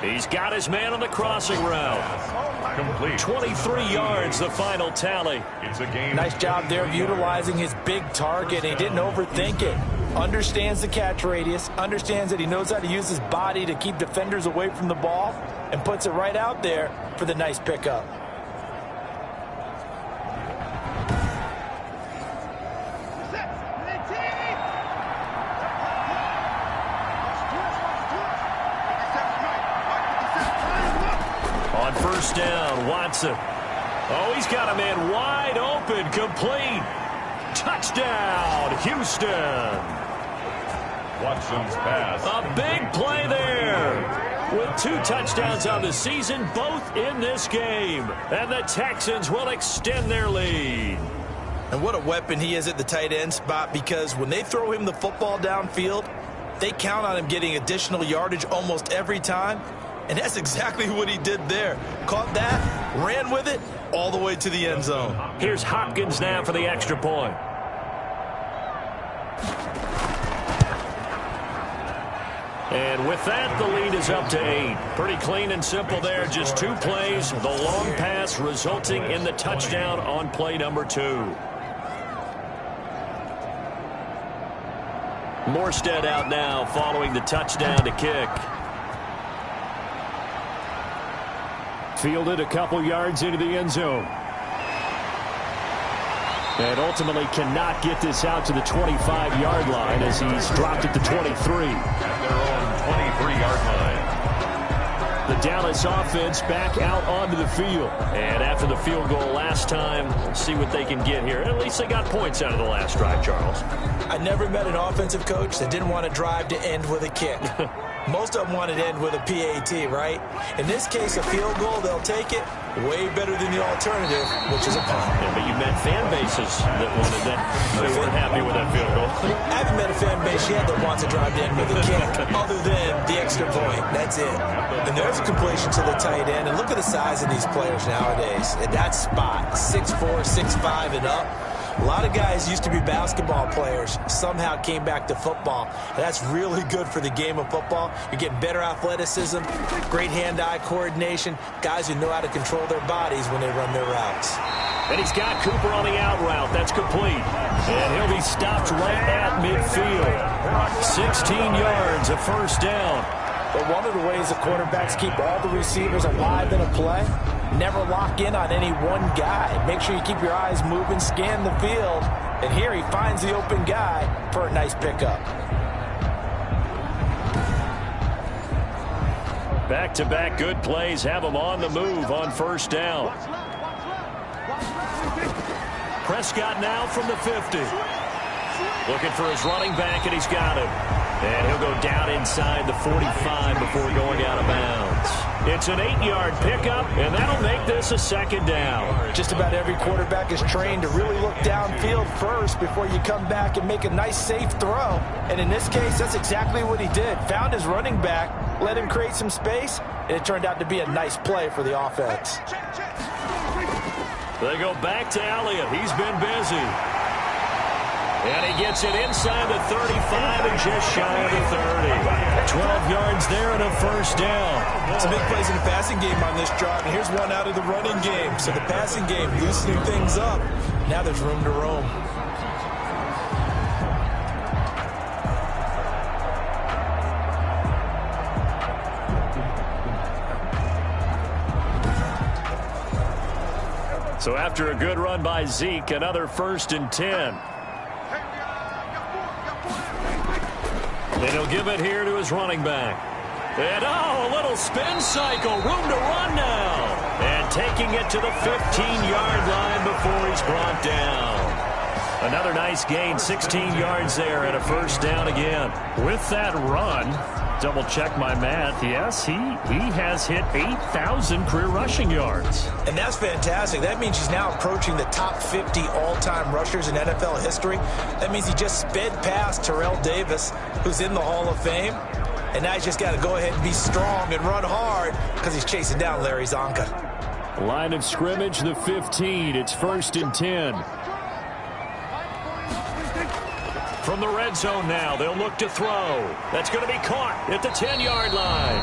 He's got his man on the crossing route. Complete. 23 yards, the final tally. It's a game. Nice job there of utilizing his big target. He didn't overthink it. Understands the catch radius. Understands that he knows how to use his body to keep defenders away from the ball. And puts it right out there for the nice pickup. On 1st down, Watson. Oh, he's got a man wide open, complete. Touchdown, Houston. Watson's pass. A big play there. With 2 touchdowns on the season, both in this game. And the Texans will extend their lead. And what a weapon he is at the tight end spot, because when they throw him the football downfield, they count on him getting additional yardage almost every time. And that's exactly what he did there. Caught that, ran with it, all the way to the end zone. Here's Hopkins now for the extra point. And with that, the lead is up to 8. Pretty clean and simple there. Just 2 plays. The long pass resulting in the touchdown on play number 2. Morstead out now following the touchdown to kick. Fielded a couple yards into the end zone. And ultimately cannot get this out to the 25-yard line as he's dropped at the 23. At their own 23-yard line. The Dallas offense back out onto the field. And after the field goal last time, we'll see what they can get here. At least they got points out of the last drive, Charles. I never met an offensive coach that didn't want to drive to end with a kick. Most of them wanted to end with a PAT, right? In this case, a field goal, they'll take it. Way better than the alternative, which is a punt. Yeah, but you met fan bases that wanted that. They weren't happy with that field goal. I haven't met a fan base yet that wants to drive to end with a kick, other than the extra point. That's it. And there's a completion to the tight end. And look at the size of these players nowadays. At that spot, 6'4", 6'5", and up. A lot of guys used to be basketball players, somehow came back to football. And that's really good for the game of football. You're getting better athleticism, great hand-eye coordination, guys who know how to control their bodies when they run their routes. And he's got Cooper on the out route. That's complete. And he'll be stopped right at midfield. 16 yards, a first down. But one of the ways the quarterbacks keep all the receivers alive in a play, never lock in on any one guy. Make sure you keep your eyes moving, scan the field. And here he finds the open guy for a nice pickup. Back-to-back good plays have him on the move on first down. Prescott now from the 50. Looking for his running back, and he's got him. And he'll go down inside the 45 before going out of bounds. It's an 8-yard pickup, and that'll make this a second down. Just about every quarterback is trained to really look downfield first before you come back and make a nice, safe throw. And in this case, that's exactly what he did. Found his running back, let him create some space, and it turned out to be a nice play for the offense. They go back to Elliott. He's been busy. And he gets it inside the 35 and just shy of the 30. 12 yards there and a first down. Some big plays in the passing game on this drive, and here's one out of the running game. So the passing game loosening things up. Now there's room to roam. So after a good run by Zeke, another 1st and 10. And he'll give it here to his running back. And, a little spin cycle. Room to run now. And taking it to the 15-yard line before he's brought down. Another nice gain, 16 yards there and a first down again. With that run, double-check my math, yes, he has hit 8,000 career rushing yards. And that's fantastic. That means he's now approaching the top 50 all-time rushers in NFL history. That means he just sped past Terrell Davis, who's in the Hall of Fame. And now he's just got to go ahead and be strong and run hard because he's chasing down Larry Zonka. Line of scrimmage, the 15. It's 1st and 10. From the red zone now, they'll look to throw. That's going to be caught at the 10-yard line.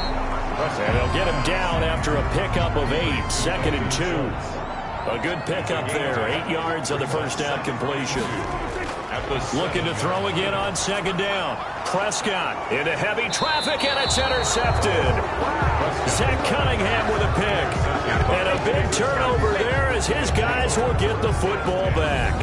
And they'll get him down after a pickup of 8, 2nd and 2. A good pickup there, 8 yards on the first down completion. Looking to throw again on 2nd down. Prescott into heavy traffic, and it's intercepted. Zach Cunningham with a pick. And a big turnover there as his guys will get the football back.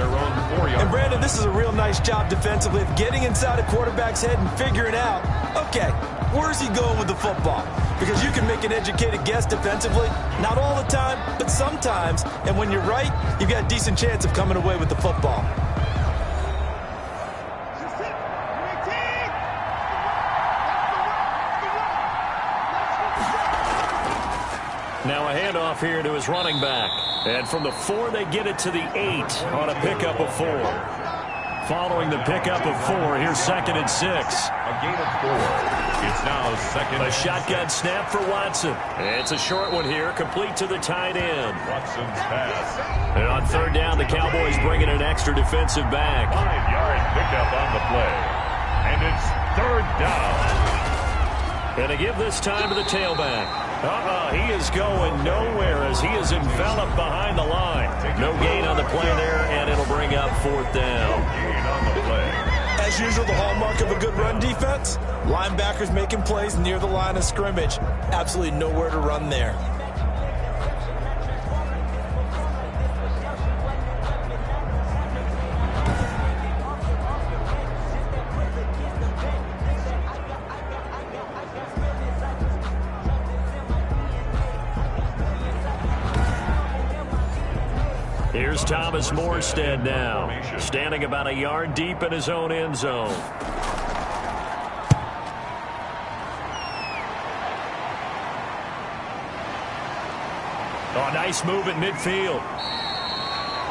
And Brandon, this is a real nice job defensively of getting inside a quarterback's head and figuring out, okay, where's he going with the football? Because you can make an educated guess defensively, not all the time, but sometimes. And when you're right, you've got a decent chance of coming away with the football. Now a handoff here to his running back. And from the 4, they get it to the 8 on a pickup of 4. Following the pickup of 4, here's 2nd and 6. A gain of 4. It's now 2nd. A shotgun snap for Watson. It's a short one here, complete to the tight end. Watson's pass. And on 3rd down, the Cowboys bring in an extra defensive back. 5-yard pickup on the play. And it's 3rd down. And to give this time to the tailback. He is going nowhere as he is enveloped behind the line. No gain on the play there, and it'll bring up 4th down. Gain on the play. As usual, the hallmark of a good run defense, linebackers making plays near the line of scrimmage. Absolutely nowhere to run there. Here's Thomas Morstead now, standing about a yard deep in his own end zone. Oh, nice move at midfield.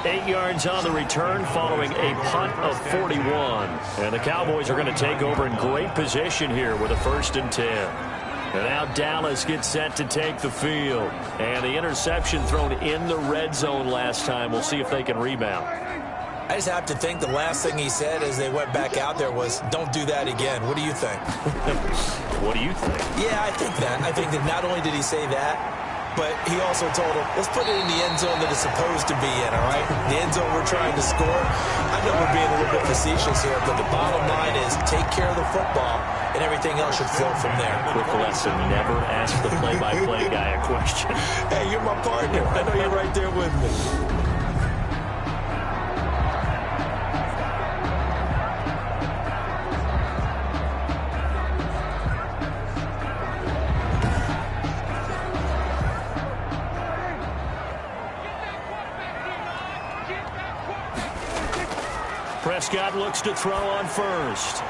8 yards on the return following a punt of 41. And the Cowboys are going to take over in great position here with a 1st and 10. And now Dallas gets set to take the field. And the interception thrown in the red zone last time. We'll see if they can rebound. I just have to think the last thing he said as they went back out there was, don't do that again. What do you think? What do you think? Yeah, I think that. I think that not only did he say that, but he also told him, let's put it in the end zone that it's supposed to be in, all right? The end zone we're trying to score. I know we're being a little bit facetious here, but the bottom line is take care of the football, and everything else should flow from there. Quick lesson, never ask the play-by-play guy a question. Hey, you're my partner. I know you're right there with me. Prescott looks to throw on first.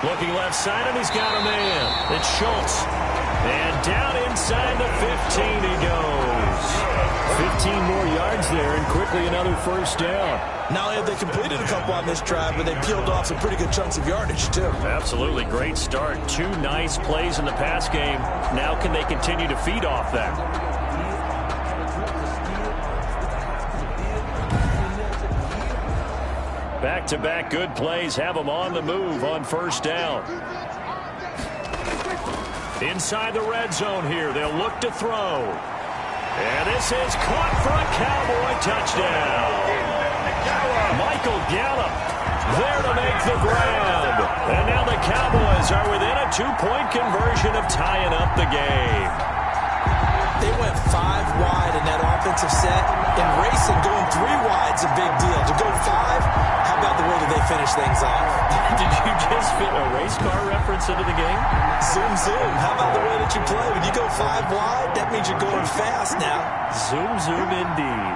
Looking left side, and he's got a man. It's Schultz. And down inside the 15 he goes. 15 more yards there, and quickly another 1st down. Not only have they completed a couple on this drive, but they peeled off some pretty good chunks of yardage, too. Absolutely great start. 2 nice plays in the pass game. Now can they continue to feed off that? Back-to-back good plays have them on the move on 1st down. Inside the red zone here. They'll look to throw. And this is caught for a Cowboy touchdown. Michael Gallup there to make the grab. And now the Cowboys are within a 2-point conversion of tying up the game. They went 5 wide in that offensive set. In racing, going 3 wide's a big deal. To go 5, how about the way that they finish things off? Did you just fit a race car reference into the game? Zoom, zoom. How about the way that you play? When you go 5 wide, that means you're going fast now. Zoom, zoom indeed.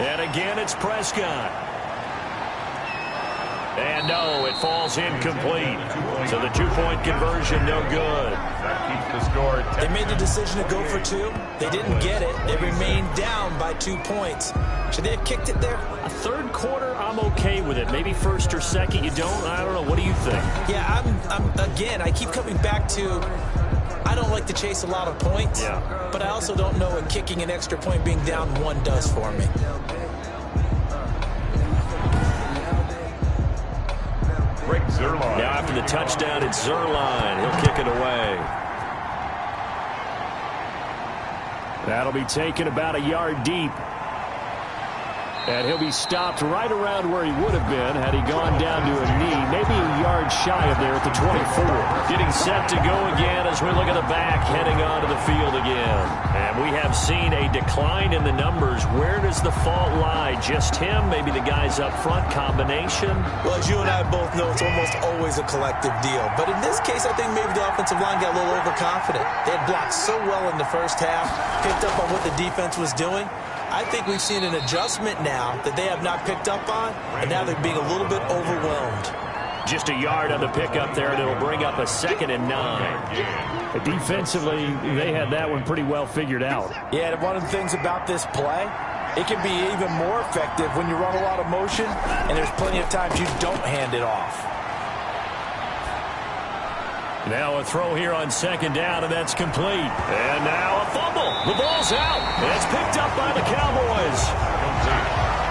And again, it's Prescott. And no, it falls incomplete. So the 2-point conversion, no good. That keeps the score. They made the decision to go for 2. They didn't get it. They remained down by 2 points. Should they have kicked it there? A 3rd quarter, I'm okay with it. Maybe 1st or 2nd, you don't? I don't know. What do you think? Yeah, again, I keep coming back to I don't like to chase a lot of points. Yeah. But I also don't know what kicking an extra point being down 1 does for me. Now after the touchdown, it's Zerline. He'll kick it away. That'll be taken about a yard deep. And he'll be stopped right around where he would have been had he gone down to a knee, maybe a yard shy of there at the 24. Getting set to go again as we look at the back, heading onto the field again. And we have seen a decline in the numbers. Where does the fault lie? Just him? Maybe the guys up front? Combination? Well, as you and I both know, it's almost always a collective deal. But in this case, I think maybe the offensive line got a little overconfident. They had blocked so well in the first half, picked up on what the defense was doing. I think we've seen an adjustment now that they have not picked up on, and now they're being a little bit overwhelmed. Just a yard on the pickup there, and it'll bring up a 2nd and 9. Defensively, they had that one pretty well figured out. Yeah, and one of the things about this play, it can be even more effective when you run a lot of motion, and there's plenty of times you don't hand it off. Now a throw here on 2nd down, and that's complete. And now a fumble. The ball's out. And it's picked up by the Cowboys.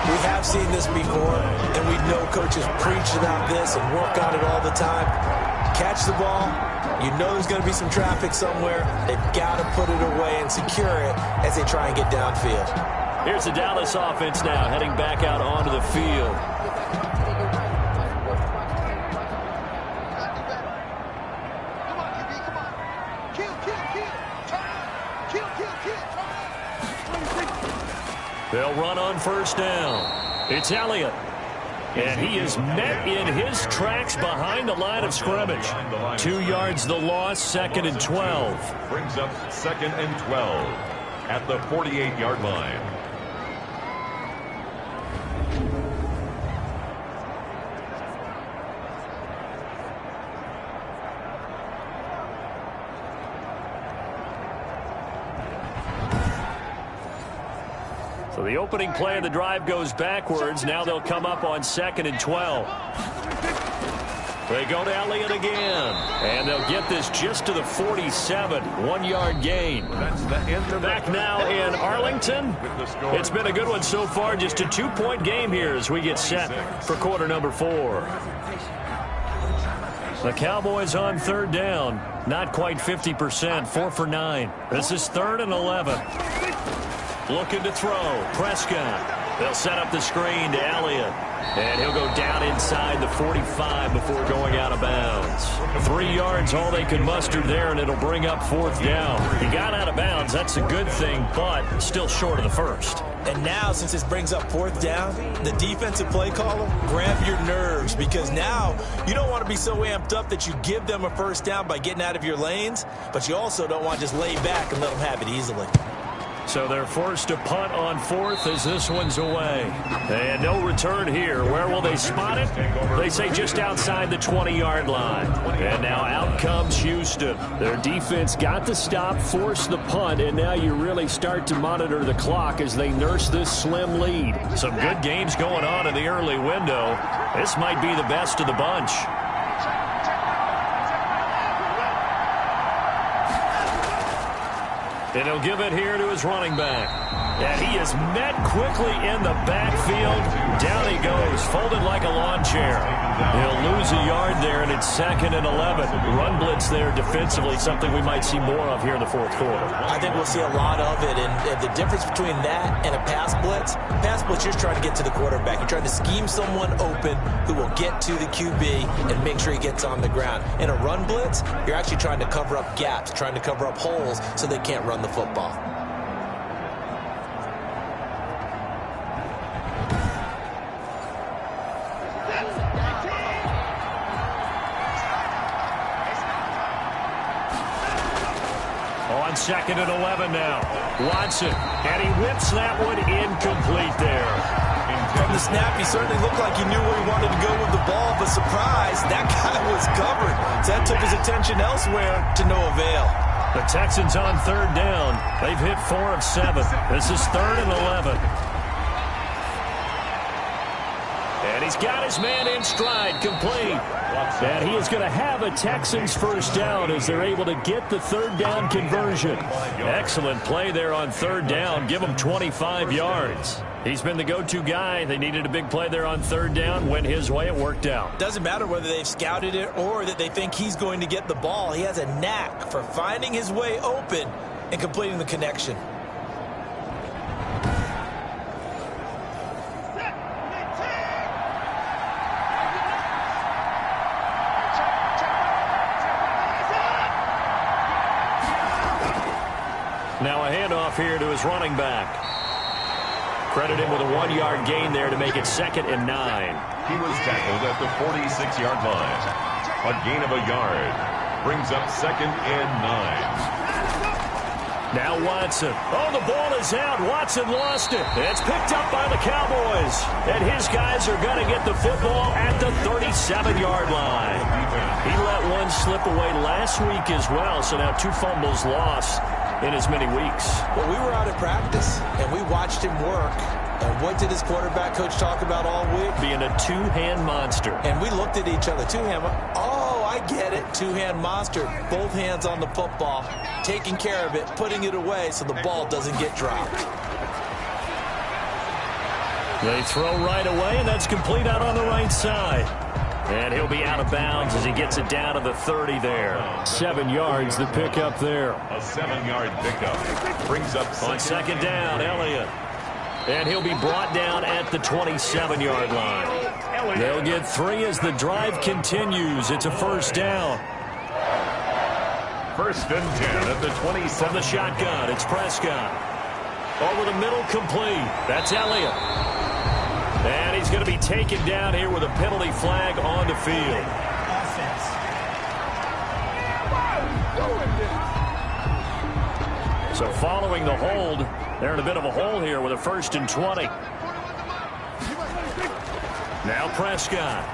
We have seen this before, and we know coaches preach about this and work on it all the time. Catch the ball. You know there's going to be some traffic somewhere. They've got to put it away and secure it as they try and get downfield. Here's the Dallas offense now heading back out onto the field. They'll run on 1st down. It's Elliott. And he is met in his tracks behind the line of scrimmage. 2 yards the loss, 2nd and 12. Brings up 2nd and 12. at the 48-yard line. So the opening play of the drive goes backwards. Now they'll come up on 2nd and 12. They go to Elliott again. And they'll get this just to the 47. 1-yard gain. Back now in Arlington. It's been a good one so far. Just a 2-point game here as we get set for quarter number 4. The Cowboys on 3rd down. Not quite 50%. 4 for 9. This is 3rd and 11. Looking to throw. Prescott. They'll set up the screen to Elliott. And he'll go down inside the 45 before going out of bounds. 3 yards, all they could muster there, and it'll bring up 4th down. He got out of bounds. That's a good thing, but still short of the first. And now, since this brings up 4th down, the defensive play caller, grab your nerves, because now you don't want to be so amped up that you give them a 1st down by getting out of your lanes, but you also don't want to just lay back and let them have it easily. So they're forced to punt on 4th as this one's away. And no return here. Where will they spot it? They say just outside the 20-yard line. And now out comes Houston. Their defense got the stop, forced the punt, and now you really start to monitor the clock as they nurse this slim lead. Some good games going on in the early window. This might be the best of the bunch. And he'll give it here to his running back. And he is met quickly in the backfield. Down he goes, folded like a lawn chair. He'll lose a yard there, and it's 2nd and 11. Run blitz there defensively, something we might see more of here in the 4th quarter. I think we'll see a lot of it, and the difference between that and a pass blitz, you're trying to get to the quarterback. You're trying to scheme someone open who will get to the QB and make sure he gets on the ground. In a run blitz, you're actually trying to cover up gaps, trying to cover up holes so they can't run the football. On 2nd and 11 now. Watson, and he whips that one incomplete there. From the snap, he certainly looked like he knew where he wanted to go with the ball, but surprise, that guy was covered. So that took his attention elsewhere to no avail. The Texans on 3rd down. They've hit 4 of 7. This is 3rd and 11. And he's got his man in stride, complete. And he is going to have a Texans 1st down as they're able to get the 3rd down conversion. Excellent play there on 3rd down. Give him 25 yards. He's been the go-to guy. They needed a big play there on 3rd down. Went his way. It worked out. Doesn't matter whether they've scouted it or that they think he's going to get the ball. He has a knack for finding his way open and completing the connection. Now a handoff here to his running back. Credit him with a 1-yard gain there to make it 2nd and 9. He was tackled at the 46-yard line. A gain of a yard brings up 2nd and 9. Now Watson. Oh, the ball is out. Watson lost it. It's picked up by the Cowboys. And his guys are going to get the football at the 37-yard line. He let one slip away last week as well, so now 2 fumbles lost in as many weeks. Well, we were out at practice, and we watched him work. And what did his quarterback coach talk about all week? Being a 2-hand monster. And we looked at each other. 2-hand. Oh, I get it. 2-hand monster. Both hands on the football, taking care of it, putting it away so the ball doesn't get dropped. They throw right away, and that's complete out on the right side. And he'll be out of bounds as he gets it down to the 30 there. 7 yards, the pickup there. A 7-yard pickup brings up on 2nd down, Elliott. And he'll be brought down at the 27-yard line. They'll get 3 as the drive continues. It's a 1st down. 1st and 10 at the 27. From the shotgun, it's Prescott. Over the middle, complete. That's Elliott. And he's going to be taken down here with a penalty flag on the field. So following the hold, they're in a bit of a hole here with a 1st and 20. Now Prescott.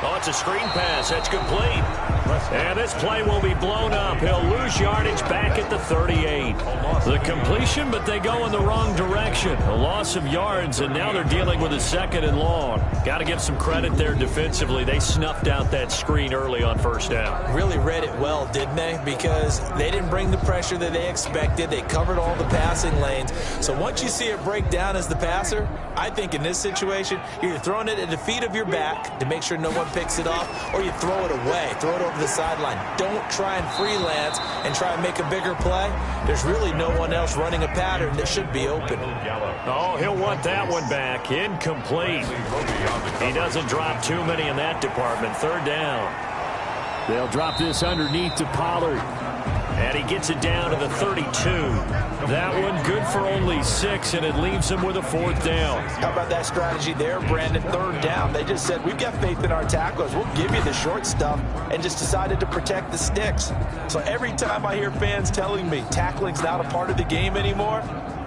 Oh, it's a screen pass. That's complete. And this play will be blown up. He'll lose yardage back at the 38. The completion, but they go in the wrong direction. A loss of yards, and now they're dealing with a 2nd and long. Got to give some credit there defensively. They snuffed out that screen early on 1st down. Really read it well, didn't they? Because they didn't bring the pressure that they expected. They covered all the passing lanes. So once you see it break down as the passer, I think in this situation, you're either throwing it at the feet of your back to make sure no one picks it off, or you throw it away, throw it over the sideline. Don't try and freelance and try and make a bigger play. There's really no one else running a pattern that should be open. Oh, he'll want that one back. Incomplete. He doesn't drop too many in that department. 3rd down. They'll drop this underneath to Pollard. And he gets it down to the 32. That one good for only 6, and it leaves him with a 4th down. How about that strategy there, Brandon? 3rd down. They just said, we've got faith in our tacklers. We'll give you the short stuff, and just decided to protect the sticks. So every time I hear fans telling me tackling's not a part of the game anymore,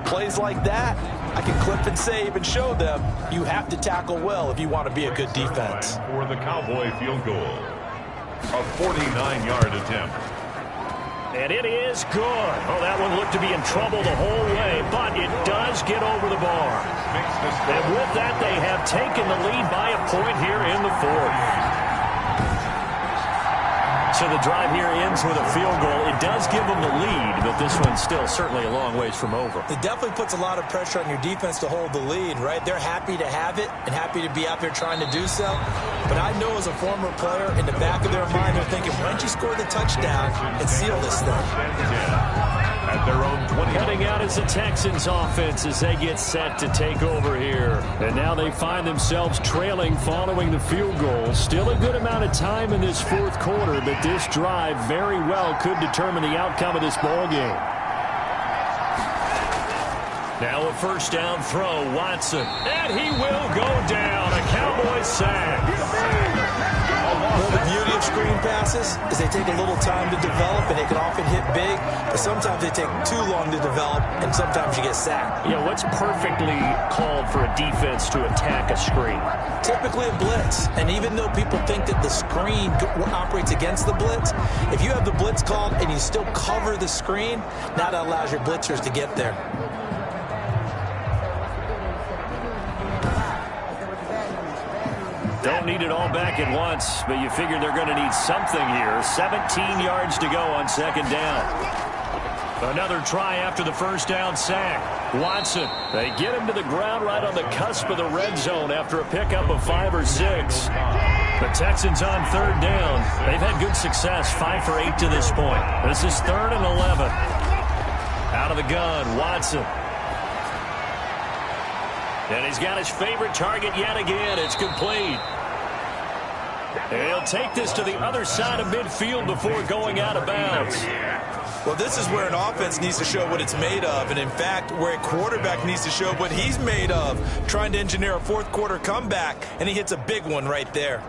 plays like that, I can clip and save and show them you have to tackle well if you want to be a good defense. For the Cowboy field goal, a 49-yard attempt. And it is good. Oh, that one looked to be in trouble the whole way, but it does get over the bar. And with that, they have taken the lead by a point here in the 4th. So the drive here ends with a field goal. It does give them the lead, but this one's still certainly a long ways from over. It definitely puts a lot of pressure on your defense to hold the lead, right? They're happy to have it and happy to be out there trying to do so. But I know as a former player, in the back of their mind, they're thinking, why don't you score the touchdown and seal this thing? At their own 20. Cutting out is the Texans offense as they get set to take over here. And now they find themselves trailing following the field goal. Still a good amount of time in this 4th quarter, but this drive very well could determine the outcome of this ball game. Now a 1st down throw, Watson. And he will go down. A Cowboys sack. Well, the beauty of screen passes is they take a little time to develop, and they can often hit big, but sometimes they take too long to develop, and sometimes you get sacked. Yeah, what's perfectly called for a defense to attack a screen? Typically a blitz, and even though people think that the screen operates against the blitz, if you have the blitz called and you still cover the screen, now that allows your blitzers to get there. Don't need it all back at once, but you figure they're going to need something here. 17 yards to go on 2nd down. Another try after the 1st down sack. Watson, they get him to the ground right on the cusp of the red zone after a pickup of 5 or 6. The Texans on 3rd down. They've had good success, 5 for 8 to this point. This is 3rd and 11. Out of the gun, Watson. And he's got his favorite target yet again. It's complete. And he'll take this to the other side of midfield before going out of bounds. Well, this is where an offense needs to show what it's made of, and in fact, where a quarterback needs to show what he's made of, trying to engineer a 4th quarter comeback, and he hits a big one right there.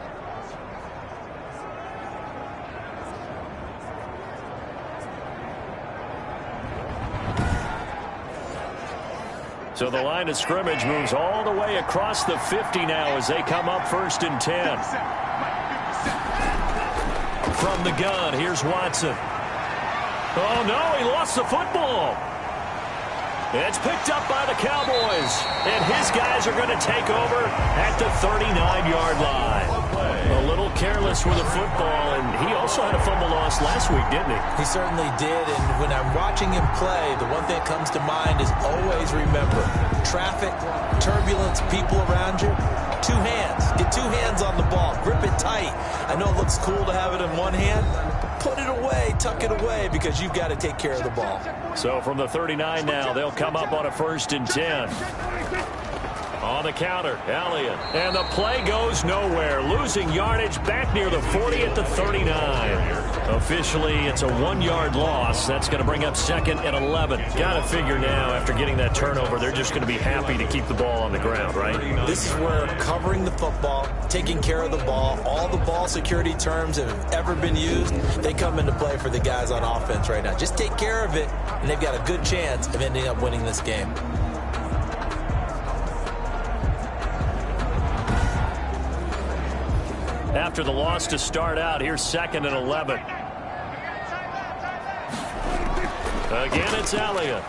So the line of scrimmage moves all the way across the 50 now as they come up 1st and 10. From the gun, here's Watson. Oh, no, he lost the football. It's picked up by the Cowboys, and his guys are going to take over at the 39-yard line. A little careless with the football, and he also had a fumble loss last week, didn't he? He certainly did, and when I'm watching him play, the one thing that comes to mind is always remember, traffic, turbulence, people around you, 2 hands. Get 2 hands on the ball. Grip it tight. I know it looks cool to have it in one hand, but put it away, tuck it away, because you've got to take care of the ball. So from the 39 now, they'll come up on a 1st and 10. On the counter, Elliott. And the play goes nowhere. Losing yardage back near the 40 at the 39. Officially, it's a 1-yard loss. That's going to bring up 2nd and 11. Got to figure now, after getting that turnover, they're just going to be happy to keep the ball on the ground, right? This is where covering the football, taking care of the ball, all the ball security terms that have ever been used, they come into play for the guys on offense right now. Just take care of it, and they've got a good chance of ending up winning this game. After the loss to start out, here's 2nd and 11. Again, it's Elliott.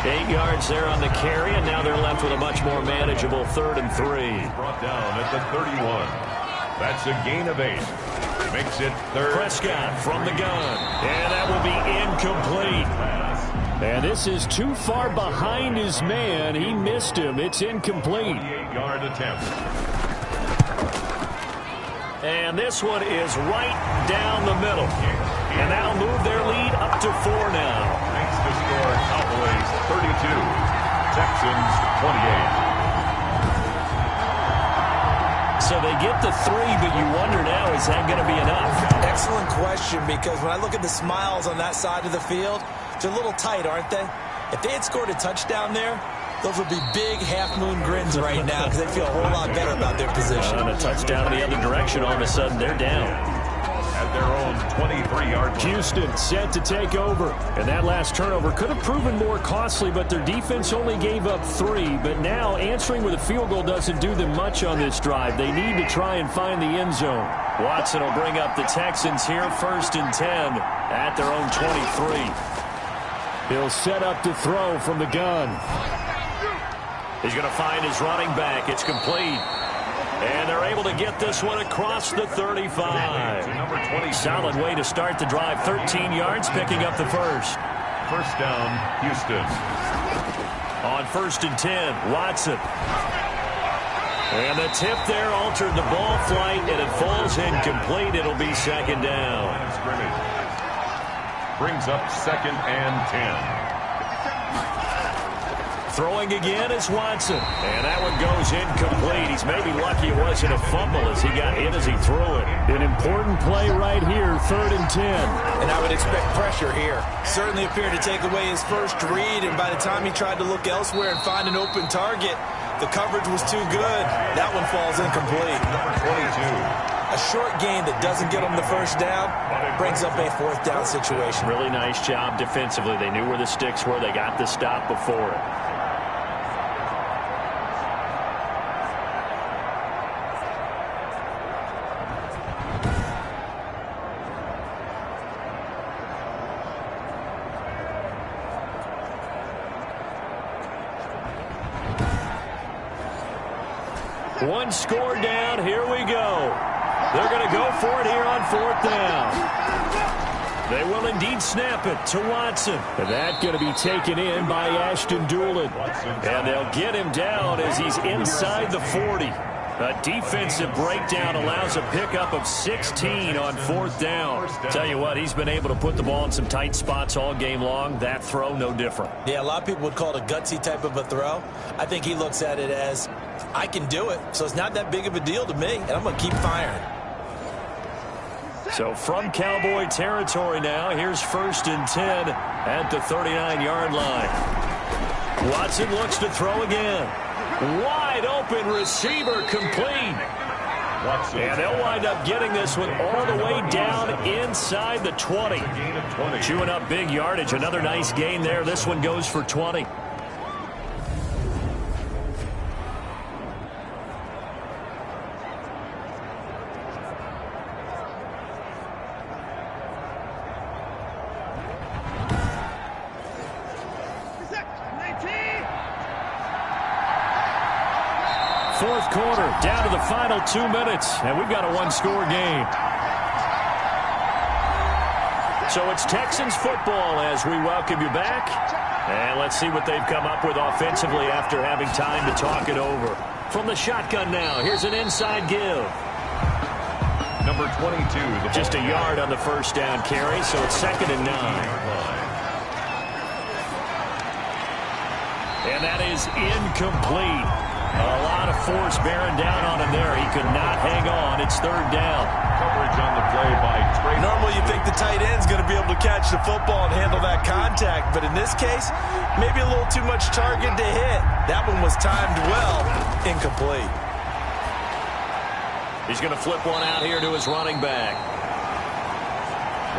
8 yards there on the carry, and now they're left with a much more manageable 3rd and 3. Brought down at the 31. That's a gain of 8. Makes it 3rd. Prescott from the gun, and that will be incomplete. And this is too far behind his man. He missed him. It's incomplete. 28-yard attempt. And this one is right down the middle. And that'll move their lead up to 4 now. Makes the score Cowboys 32. Texans 28. So they get the 3, but you wonder now, is that going to be enough? Excellent question, because when I look at the smiles on that side of the field, they're a little tight, aren't they? If they had scored a touchdown there, those would be big half-moon grins right now because they feel a whole lot better about their position. And a touchdown in the other direction, all of a sudden they're down. At their own 23-yard line. Houston set to take over. And that last turnover could have proven more costly, but their defense only gave up 3. But now answering with a field goal doesn't do them much on this drive. They need to try and find the end zone. Watson will bring up the Texans here, 1st and 10 at their own 23. He'll set up to throw from the gun. He's going to find his running back. It's complete. And they're able to get this one across the 35. Solid way to start the drive. 13 yards, picking up the first. First down, Houston. On 1st and 10, Watson. And the tip there altered the ball flight, and it falls incomplete. It'll be 2nd down. Brings up 2nd and 10. Throwing again is Watson. And that one goes incomplete. He's maybe lucky it wasn't a fumble as he got hit as he threw it. An important play right here, 3rd and 10. And I would expect pressure here. Certainly appeared to take away his first read, and by the time he tried to look elsewhere and find an open target, the coverage was too good. That one falls incomplete. Number 22. A short gain that doesn't get them the first down brings up a 4th down situation. Really nice job defensively. They knew where the sticks were. They got the stop before it. One score down. Here we go. They're going to go for it here on 4th down. They will indeed snap it to Watson. And that's going to be taken in by Ashton Doolin. And they'll get him down as he's inside the 40. A defensive breakdown allows a pickup of 16 on 4th down. Tell you what, he's been able to put the ball in some tight spots all game long. That throw, no different. Yeah, a lot of people would call it a gutsy type of a throw. I think he looks at it as, I can do it, so it's not that big of a deal to me, and I'm going to keep firing. So from Cowboy territory now, here's 1st and 10 at the 39-yard line. Watson looks to throw again. Wide open receiver complete. And they'll wind up getting this one all the way down inside the 20. Chewing up big yardage. Another nice gain there. This one goes for 20. Fourth quarter, down to the final 2 minutes, and we've got a one-score game. So it's Texans football as we welcome you back. And let's see what they've come up with offensively after having time to talk it over. From the shotgun now, here's an inside give. Number 22. Just a yard on the first down carry, so it's 2nd and 9. And that is incomplete. A lot of force bearing down on him there. He could not hang on. It's third down. Coverage on the play by Trey. Normally you think the tight end's going to be able to catch the football and handle that contact, but in this case, maybe a little too much target to hit. That one was timed well. Incomplete. He's going to flip one out here to his running back.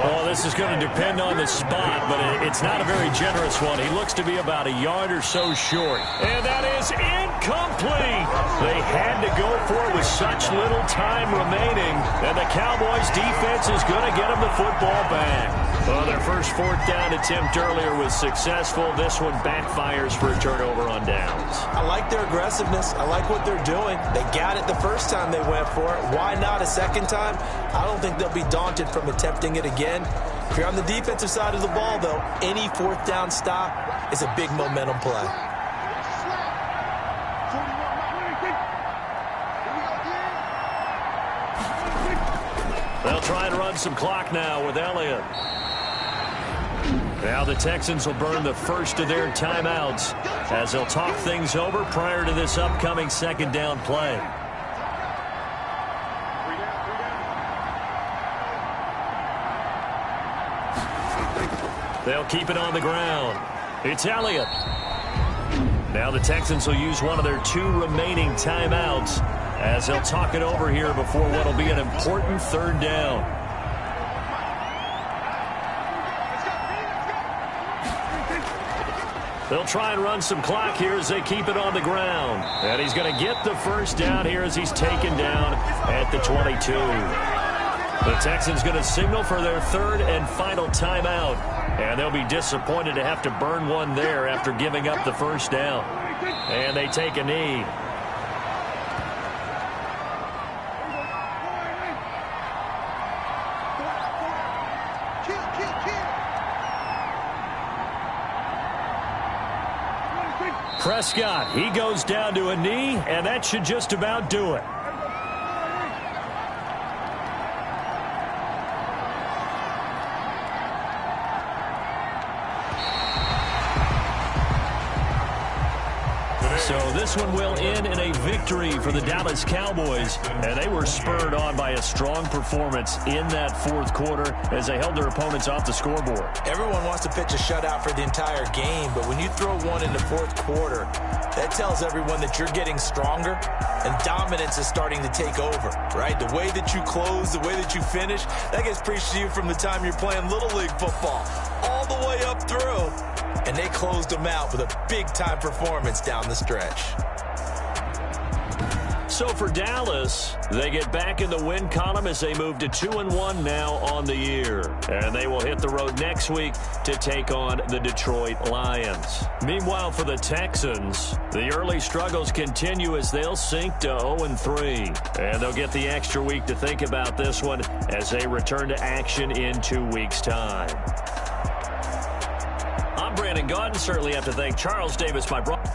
Well, this is going to depend on the spot, but it's not a very generous one. He looks to be about a yard or so short. And that is incomplete. They had to go for it with such little time remaining. And the Cowboys' defense is going to get him the football back. Well, their first fourth down attempt earlier was successful. This one backfires for a turnover on downs. I like their aggressiveness. I like what they're doing. They got it the first time they went for it. Why not a second time? I don't think they'll be daunted from attempting it again. If you're on the defensive side of the ball, though, any fourth down stop is a big momentum play. They'll try and run some clock now with Elliott. Now the Texans will burn the first of their timeouts as they'll talk things over prior to this upcoming second down play. They'll keep it on the ground. It's Elliott. Now the Texans will use one of their 2 remaining timeouts as they'll talk it over here before what will be an important third down. They'll try and run some clock here as they keep it on the ground. And he's going to get the first down here as he's taken down at the 22. The Texans going to signal for their third and final timeout. And they'll be disappointed to have to burn one there after giving up the first down. And they take a knee. Prescott, he goes down to a knee, and that should just about do it. So this one will end in a victory for the Dallas Cowboys, and they were spurred on by a strong performance in that fourth quarter as they held their opponents off the scoreboard. Everyone wants to pitch a shutout for the entire game, but when you throw one in the fourth quarter, that tells everyone that you're getting stronger and dominance is starting to take over, right? The way that you close, the way that you finish, that gets preached to you from the time you're playing Little League football all the way up through. And they closed them out with a big-time performance down the stretch. So for Dallas, they get back in the win column as they move to 2-1 now on the year. And they will hit the road next week to take on the Detroit Lions. Meanwhile, for the Texans, the early struggles continue as they'll sink to 0-3. And they'll get the extra week to think about this one as they return to action in 2 weeks' time. I'm Brandon Gaudin. Certainly have to thank Charles Davis, my brother.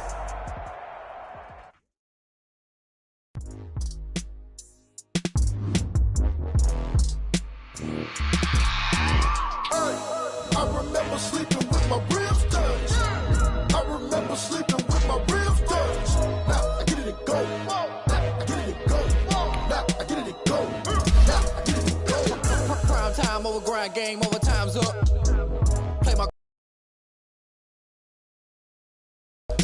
Game over, time's up. Play my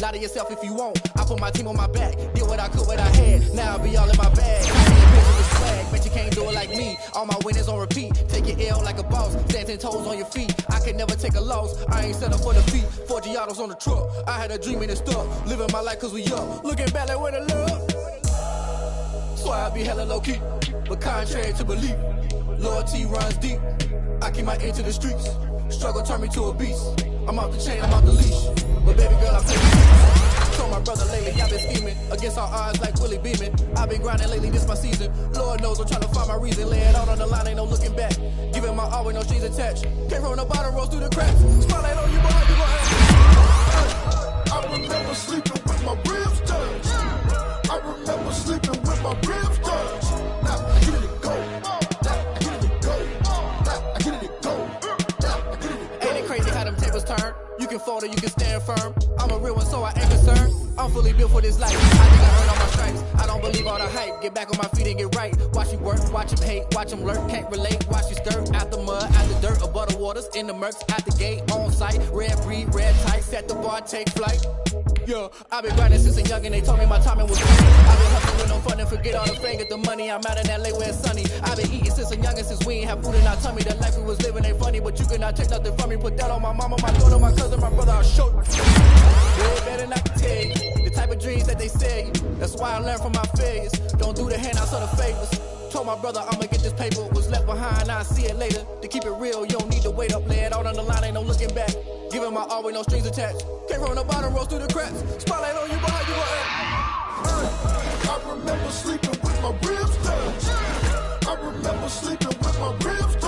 lie to yourself if you want. I put my team on my back, did what I could, what I had. Now I'll be all in my bag. Swag, bet you can't do it like me. All my winners on repeat. Take your L like a boss. Stand 10 toes on your feet. I can never take a loss. I ain't set up for defeat. 4 Giottos on the truck. I had a dream and it stuck. Living my life cause we young. Looking back like where the love. So I be hella low key. But contrary to belief, loyalty runs deep. I keep my ear to the streets. Struggle turn me to a beast. I'm off the chain, I'm off the leash. But baby girl, I'm taking. Told my brother lately, I've been scheming. Against all odds like Willie Beeman. I've been grinding lately, this my season. Lord knows I'm trying to find my reason. Lay it out on the line, ain't no looking back. Giving my all with no strings attached. Came from the bottom, rose through the cracks. Spotlight on you, boy, you gon' have. I remember sleeping with my ribs touched. I remember sleeping with my ribs touched. Now I get it go. turn. You can fold or you can stand firm. I'm a real one, so I ain't concerned. I'm fully built for this life. I think I earned all my stripes. I don't believe all the hype. Get back on my feet and get right. Watch you work, watch him hate, watch him lurk. Can't relate, watch you stir. Out the mud, out the dirt, above the waters, in the murks, out the gate, on site. Red breed, red tight, set the bar, take flight. Yeah, I've been grinding since a young and they told me my timing was funny. I've been hustling with no fun and forget all the fame, get the money. I'm out in LA where it's sunny. I've been eating since a young and since we ain't have food in our tummy. The life we was living ain't funny, but you cannot take nothing from me. Put that on my mama, my daughter, my cousin, my brother, I'll show you. Way better not to tell you the type of dreams that they sell you. That's why I learned from my failures. Don't do the handouts or the favors. Told my brother I'ma get this paper. Was left behind, I'll see it later. To keep it real, you don't need to wait up. Lay it out on the line, ain't no looking back. Giving my all with no strings attached. Came from the bottom, rose through the cracks. Spotlight on you, but how you gon' act? I remember sleeping with my ribs down. I remember sleeping with my ribs down.